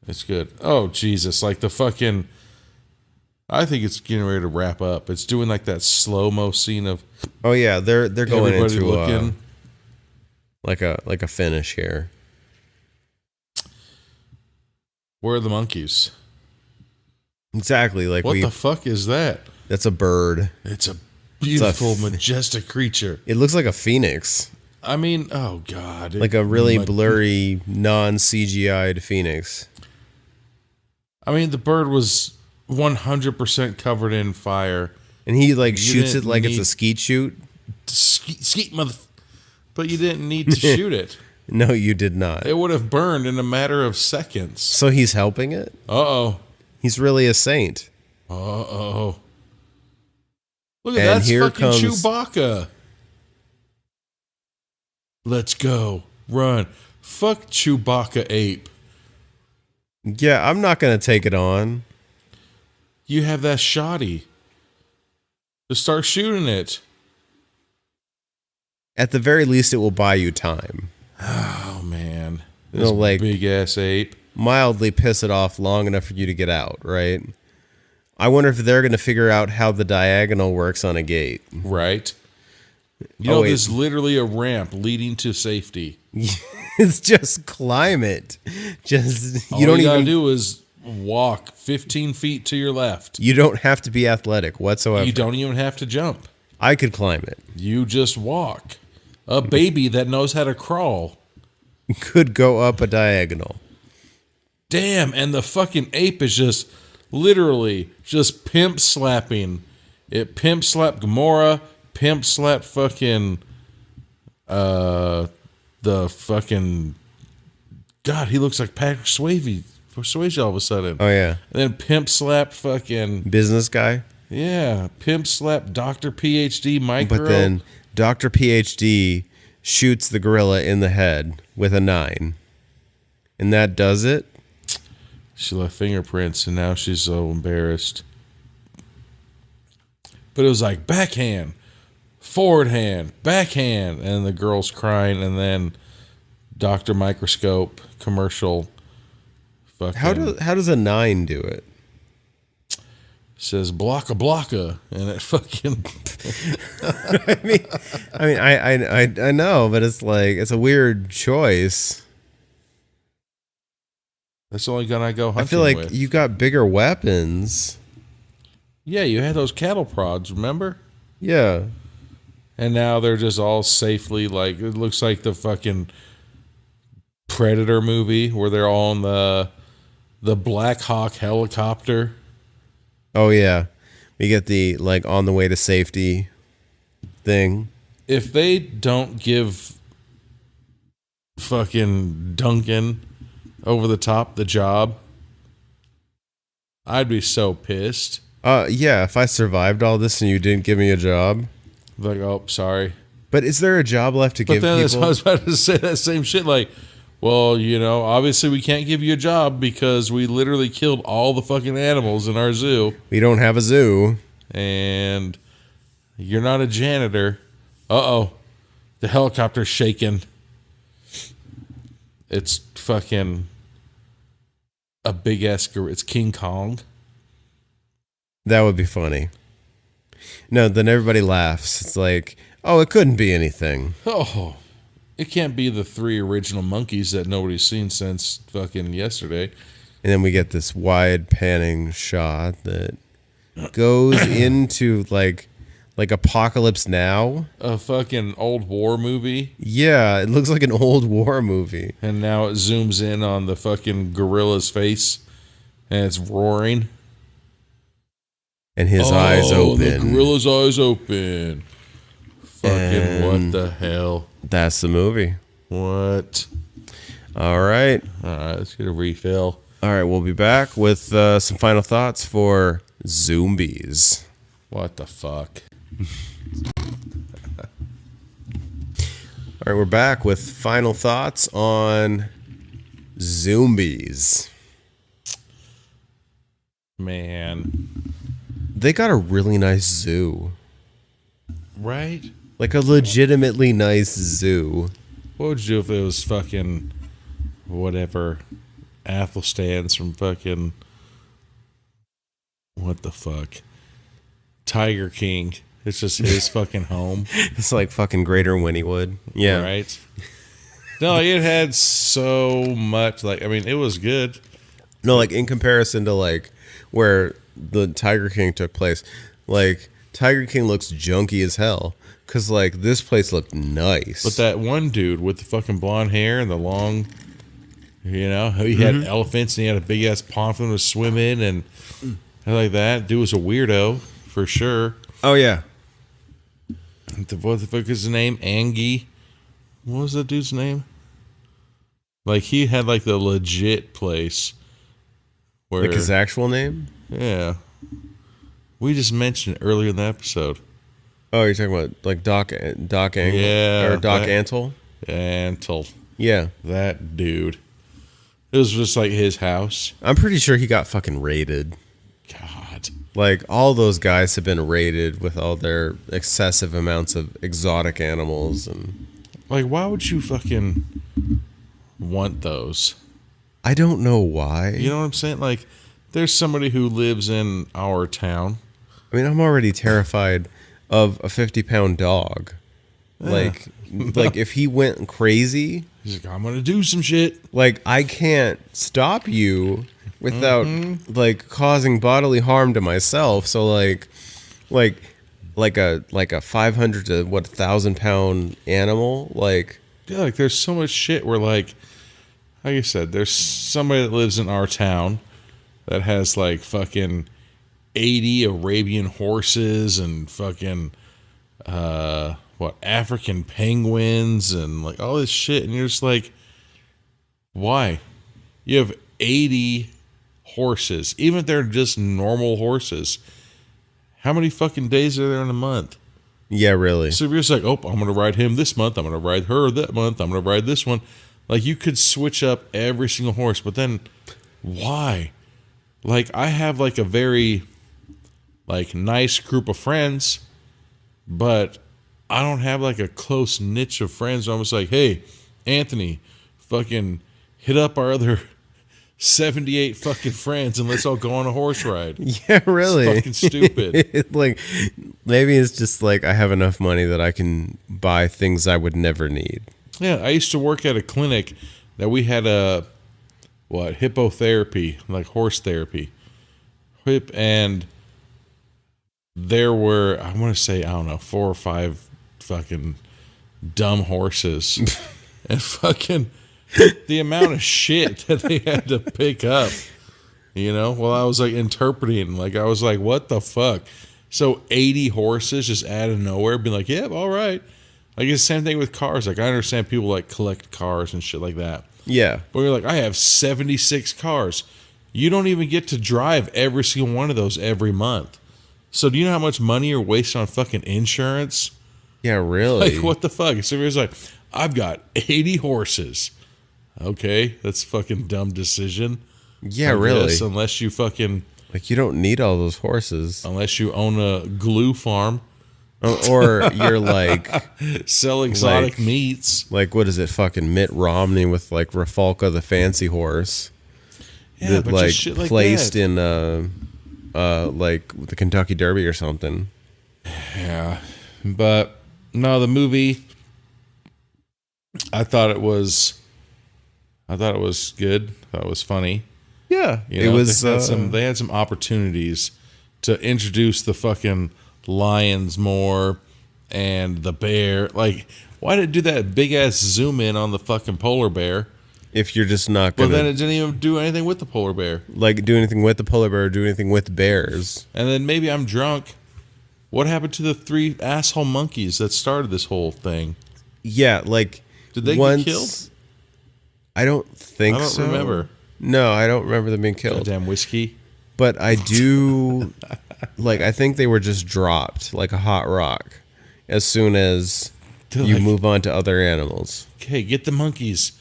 B: it's good. Oh, Jesus, like the fucking... I think it's getting ready to wrap up. It's doing like that slow-mo scene of...
A: Oh, yeah, they're going into
B: looking.
A: like a finish here.
B: Where are the monkeys?
A: Exactly. Like
B: what the fuck is that?
A: That's a bird.
B: It's a beautiful, majestic creature.
A: It looks like a phoenix.
B: I mean, oh God.
A: Like a really blurry, non-CGI'd phoenix.
B: I mean, the bird was 100% covered in fire.
A: And he like shoots it like it's a skeet shoot.
B: Skeet mother... But you didn't need to shoot it.
A: No, you did not.
B: It would have burned in a matter of seconds.
A: So he's helping it?
B: Uh-oh.
A: He's really a saint.
B: Uh-oh. Look at that. That's fucking Chewbacca. Let's go. Run. Fuck Chewbacca ape.
A: Yeah, I'm not going to take it on.
B: You have that shotty. Just start shooting it.
A: At the very least, it will buy you time.
B: Oh, man.
A: This like
B: big-ass ape.
A: Mildly piss it off long enough for you to get out, right? I wonder if they're going to figure out how the diagonal works on a gate.
B: Right. You know,
A: wait.
B: there's literally a ramp leading to safety.
A: It's just climb it. Just
B: All you gotta do is walk 15 feet to your left.
A: You don't have to be athletic whatsoever.
B: You don't even have to jump.
A: I could climb it.
B: You just walk. A baby that knows how to crawl.
A: Could go up a diagonal.
B: Damn, and the fucking ape is just literally just pimp slapping. It pimp slapped Gamora, pimp slapped fucking the fucking God, he looks like Patrick Swayze all of a sudden.
A: Oh yeah.
B: And then pimp slapped fucking
A: Business guy.
B: yeah, pimp slapped Dr. PhD Micro.
A: But then Dr. PhD shoots the gorilla in the head with a 9. And that does it?
B: She left fingerprints, and now she's so embarrassed. But it was like backhand, forward hand, backhand, and the girl's crying, and then Dr. Microscope commercial. Fucking
A: How does a 9 do it?
B: says blocka blocka, and it fucking
A: I know, but it's like it's a weird choice.
B: that's the only gun I go hunting
A: I feel like
B: with.
A: you got bigger weapons.
B: Yeah, you had those cattle prods, remember?
A: Yeah.
B: And now they're just all safely like it looks like the fucking Predator movie where they're all on the Black Hawk helicopter.
A: Oh yeah. We get the like on the way to safety thing.
B: If they don't give fucking Duncan over the top the job, I'd be so pissed.
A: Yeah, if I survived all this and you didn't give me a job.
B: Like, oh, sorry.
A: But is there a job left to
B: But
A: give
B: then
A: people?
B: I was about to say that same shit. Like, well, you know, obviously we can't give you a job because we literally killed all the fucking animals in our zoo.
A: We don't have a zoo.
B: And you're not a janitor. Uh-oh. The helicopter's shaking. It's fucking a big-ass gorilla. It's King Kong.
A: That would be funny. No, then everybody laughs. It's like, oh, it couldn't be anything.
B: Oh, it can't be the 3 original monkeys that nobody's seen since fucking yesterday.
A: And then we get this wide panning shot that goes into like Apocalypse Now.
B: A fucking old war movie.
A: Yeah, it looks like an old war movie.
B: And now it zooms in on the fucking gorilla's face. And it's roaring.
A: And his eyes open.
B: The gorilla's eyes open. Fucking what the hell?
A: That's the movie.
B: What?
A: All right.
B: All right, let's get a refill.
A: All right, we'll be back with some final thoughts for Zoombies.
B: What the fuck?
A: All right, we're back with final thoughts on Zoombies.
B: Man.
A: They got a really nice zoo.
B: Right?
A: Like a legitimately nice zoo.
B: What would you do if it was fucking whatever Athelstan's from fucking what the fuck? Tiger King. It's just his fucking home.
A: It's like fucking Greater Wynnywood. Yeah.
B: Right? No, it had so much like I mean, it was good.
A: No, like in comparison to like where the Tiger King took place, like Tiger King looks junky as hell. Cause like this place looked nice.
B: But that one dude with the fucking blonde hair and the long, you know, he had elephants and he had a big ass pond for them to swim in and like that. Dude was a weirdo for sure.
A: Oh yeah.
B: What the fuck is his name? Angie. What was that dude's name? Like he had like the legit place. Where,
A: Like his actual name?
B: Yeah. We just mentioned it earlier in the episode.
A: Oh, you're talking about like Doc Angle?
B: Yeah,
A: Or Doc
B: that-
A: Antle?
B: Antle.
A: Yeah.
B: That dude. It was just like his house.
A: I'm pretty sure he got fucking raided.
B: God.
A: Like all those guys have been raided with all their excessive amounts of exotic animals and
B: Like, why would you fucking want those?
A: I don't know why.
B: You know what I'm saying? Like, there's somebody who lives in our town.
A: I mean, I'm already terrified of a 50-pound dog. Like if he went crazy,
B: he's like, I'm gonna do some shit.
A: like I can't stop you without like causing bodily harm to myself. So like a 500 to 1,000 pound animal, like
B: Yeah, like there's so much shit where like I said, there's somebody that lives in our town that has like fucking 80 Arabian horses and fucking African penguins and like all this shit, and you're just like, why? You have 80 horses, even if they're just normal horses. How many fucking days are there in a month?
A: yeah, really.
B: So if you're just like, oh, I'm gonna ride him this month, I'm gonna ride her that month, I'm gonna ride this one. Like you could switch up every single horse, but then why? Like I have like a very like nice group of friends, but I don't have like a close niche of friends. I'm just like, hey, Anthony, fucking hit up our other 78 fucking friends and let's all go on a horse ride.
A: Yeah, really.
B: It's fucking stupid.
A: Like maybe it's just like I have enough money that I can buy things I would never need.
B: Yeah, I used to work at a clinic that we had hippotherapy, like horse therapy. And there were, I want to say, I don't know, 4 or 5 fucking dumb horses. And fucking the amount of shit that they had to pick up, while I was like interpreting. Like, I was like, what the fuck? So 80 horses just out of nowhere, be like, yep, all right. Like, it's the same thing with cars. Like, I understand people like collect cars and shit like that.
A: Yeah.
B: But you're like, I have 76 cars. You don't even get to drive every single one of those every month. So do you know how much money you're wasting on fucking insurance?
A: Yeah, really.
B: Like, what the fuck? So it's like, I've got 80 horses. Okay, that's a fucking dumb decision.
A: Yeah, really.
B: Guess, unless you fucking...
A: Like, you don't need all those horses.
B: Unless you own a glue farm.
A: Or you're like...
B: sell exotic meats.
A: Like, what is it? Fucking Mitt Romney with, like, Rafalka the fancy horse.
B: Yeah,
A: that,
B: but
A: like,
B: just shit like
A: placed
B: that.
A: in, like, the Kentucky Derby or something.
B: Yeah. But, no, the movie... I thought it was good. I thought it was funny.
A: Yeah,
B: It was. They had some opportunities to introduce the fucking lions more and the bear. Like, why did it do that big ass zoom in on the fucking polar bear?
A: If you're just not
B: But
A: gonna,
B: then it didn't even do anything with the polar bear.
A: like, do anything with the polar bear or do anything with bears.
B: And then maybe I'm drunk. What happened to the 3 asshole monkeys that started this whole thing?
A: Yeah, like,
B: Did they get killed?
A: I don't think so.
B: I don't remember.
A: No, I don't remember them being killed.
B: Goddamn whiskey.
A: But I do, like, I think they were just dropped like a hot rock as soon as you move on to other animals.
B: Okay, get the monkeys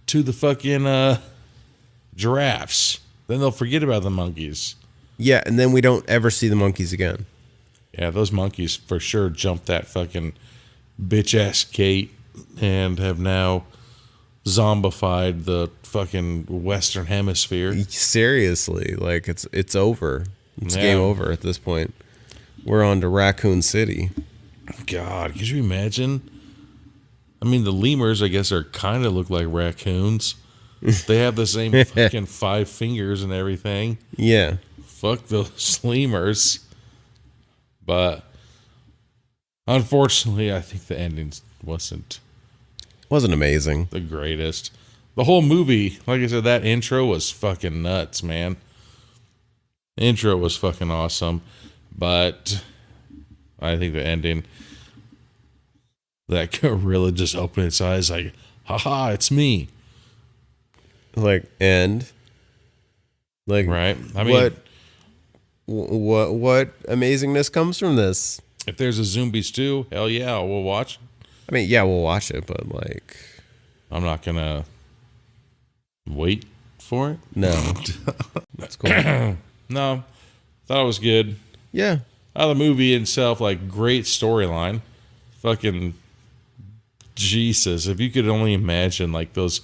B: to the fucking giraffes. Then they'll forget about the monkeys.
A: Yeah, and then we don't ever see the monkeys again.
B: Yeah, those monkeys for sure jumped that fucking bitch-ass gate and have now zombified the fucking Western Hemisphere.
A: Seriously, like, it's over. It's
B: Yeah.
A: game over at this point. We're on to Raccoon City.
B: God, could you imagine? I mean, the lemurs, I guess, are kind of look like raccoons. They have the same fucking 5 fingers and everything.
A: Yeah.
B: Fuck those lemurs. But unfortunately, I think the ending wasn't
A: Amazing.
B: the greatest. The whole movie, like I said, that intro was fucking nuts, man. The intro was fucking awesome. But I think the ending, that gorilla just opened its eyes like, haha, it's me.
A: Like, and like,
B: Right? I mean,
A: what amazingness comes from this?
B: if there's a Zoombies 2, hell yeah, we'll watch.
A: I mean, yeah, we'll watch it, but like,
B: I'm not gonna wait for it.
A: no. That's cool.
B: No, thought it was good.
A: Yeah.
B: The movie itself, like, great storyline. Fucking Jesus, if you could only imagine, like, those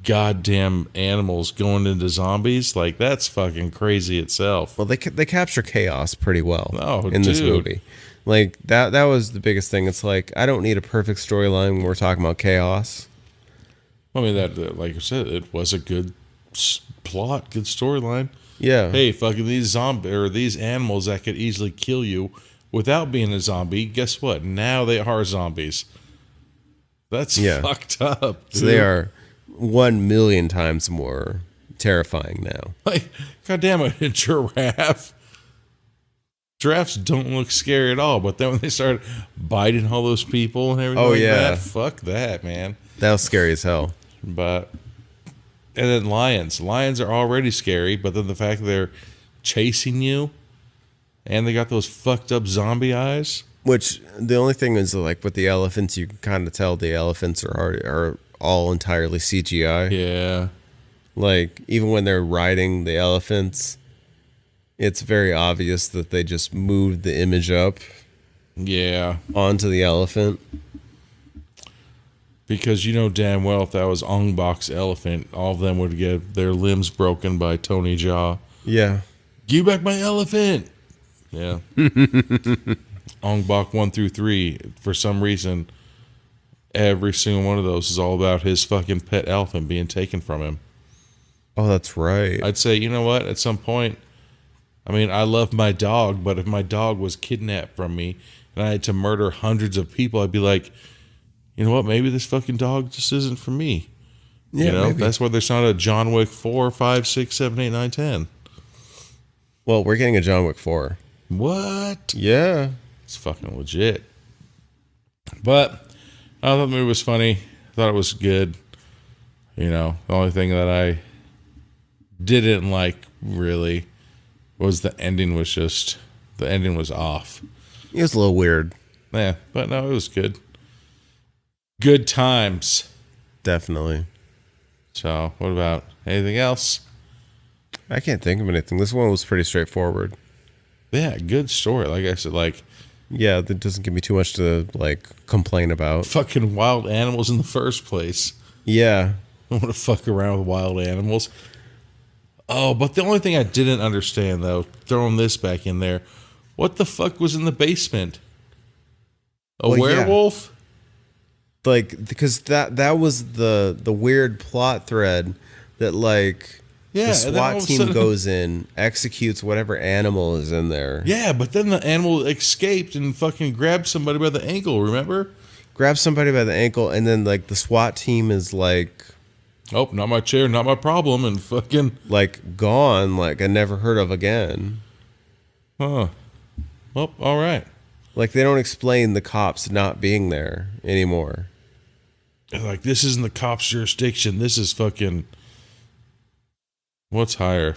B: goddamn animals going into zombies, like, that's fucking crazy itself.
A: Well, they capture chaos pretty well
B: Oh,
A: in this
B: dude.
A: movie. Like that was the biggest thing. It's like I don't need a perfect storyline when we're talking about chaos.
B: I mean, that like I said, it was a good plot, good storyline.
A: Yeah.
B: Hey, fucking these zombie or these animals that could easily kill you without being a zombie. Guess what? Now they are zombies. That's fucked up. Dude.
A: So they are 1,000,000 times more terrifying now.
B: Like, goddamn it, a giraffe. Giraffes don't look scary at all, but then when they start biting all those people and everything like that, fuck that, man.
A: That was scary as hell.
B: But and then lions. Lions are already scary, but then the fact that they're chasing you and they got those fucked up zombie eyes.
A: Which the only thing is like with the elephants, you can kind of tell the elephants are all entirely CGI.
B: Yeah.
A: Like even when they're riding the elephants, it's very obvious that they just moved the image up.
B: Yeah.
A: Onto the elephant.
B: Because you know damn well if that was Ong Bak's elephant, all of them would get their limbs broken by Tony Jaa.
A: Yeah.
B: Give back my elephant. Yeah. Ong Bak 1 through 3, for some reason, every single one of those is all about his fucking pet elephant being taken from him.
A: Oh, that's right.
B: I'd say, you know what? At some point, I mean, I love my dog, but if my dog was kidnapped from me and I had to murder hundreds of people, I'd be like, you know what? Maybe this fucking dog just isn't for me.
A: Yeah,
B: you know,
A: maybe.
B: That's why there's not a John Wick 4, 5, 6, 7, 8, 9, 10.
A: Well, we're getting a John Wick 4.
B: What?
A: Yeah.
B: It's fucking legit. But I thought the movie was funny. I thought it was good. You know, the only thing that I didn't like really was the ending was off.
A: It was a little weird.
B: Yeah, but no, it was good. Good times.
A: Definitely.
B: So, what about anything else?
A: I can't think of anything. This one was pretty straightforward.
B: Yeah, good story. Like I said, like
A: yeah, that doesn't give me too much to like complain about.
B: Fucking wild animals in the first place.
A: Yeah.
B: I want to fuck around with wild animals. Oh, but the only thing I didn't understand though, throwing this back in there, what the fuck was in the basement? A werewolf?
A: Yeah. Like because that was the weird plot thread that like the SWAT team goes in, executes whatever animal is in there.
B: Yeah, but then the animal escaped and fucking grabbed somebody by the ankle, remember?
A: Grabs somebody by the ankle, and then like the SWAT team is like,
B: oh, not my chair, not my problem, and fucking
A: like gone, like I never heard of again.
B: Huh. Well, all right.
A: Like they don't explain the cops not being there anymore.
B: They're like, this isn't the cops' jurisdiction. This is fucking what's higher,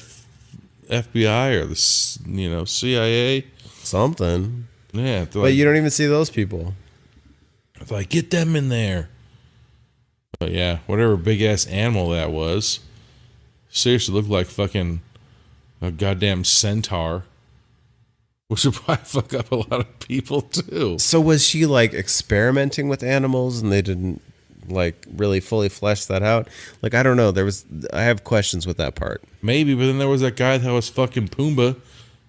B: FBI or the CIA,
A: something.
B: Yeah,
A: but like, you don't even see those people.
B: It's like get them in there. But yeah, whatever big ass animal that was, seriously looked like fucking a goddamn centaur, which would probably fuck up a lot of people too.
A: So was she like experimenting with animals and they didn't like really fully flesh that out? Like I don't know. I have questions with that part.
B: Maybe, but then there was that guy that was fucking Pumbaa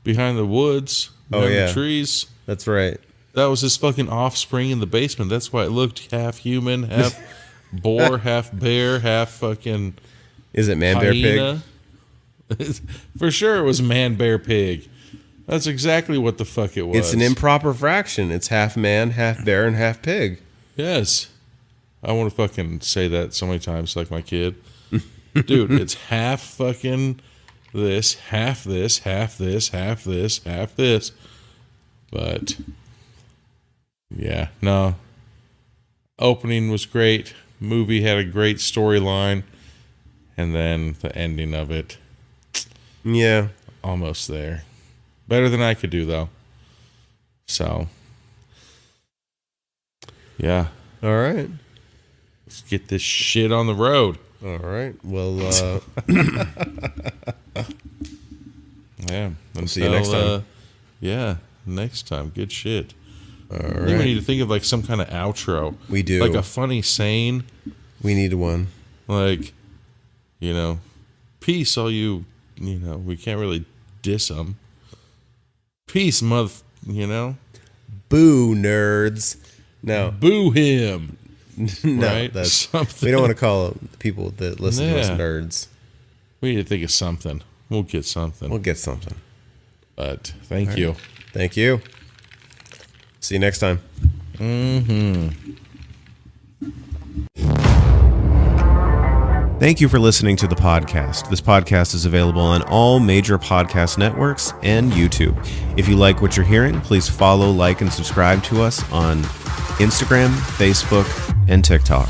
B: behind the woods, behind the trees.
A: That's right.
B: That was his fucking offspring in the basement. That's why it looked half human, half boar, half bear, half fucking.
A: Is it man,
B: hyena.
A: Bear, Pig?
B: For sure, it was man, bear, pig. That's exactly what the fuck it was.
A: It's an improper fraction. It's half man, half bear, and half pig.
B: Yes. I want to fucking say that so many times like my kid. Dude, it's half fucking this, half this, half this, half this, half this. But, yeah, no. Opening was great. Movie had a great storyline. And then the ending of it.
A: Yeah.
B: Almost there. Better than I could do, though. So, yeah.
A: All right.
B: Let's get this shit on the road.
A: All right. Well,
B: yeah.
A: We'll see you next time.
B: Yeah, next time. Good shit.
A: All
B: right.
A: We
B: need to think of like some kind of outro.
A: We do.
B: Like a funny saying.
A: We need one.
B: Like, peace, all you, we can't really diss them. Peace,
A: Boo, nerds. No,
B: Boo him.
A: no,
B: Right?
A: that's
B: Something.
A: we don't want to call the people that listen to us
B: Yeah.
A: nerds.
B: We need to think of something. We'll get something.
A: We'll get something.
B: But thank you.
A: Thank you. See you next time. Thank you for listening to the podcast. This podcast is available on all major podcast networks and YouTube. If you like what you're hearing, please follow, like, and subscribe to us on Instagram, Facebook, and TikTok.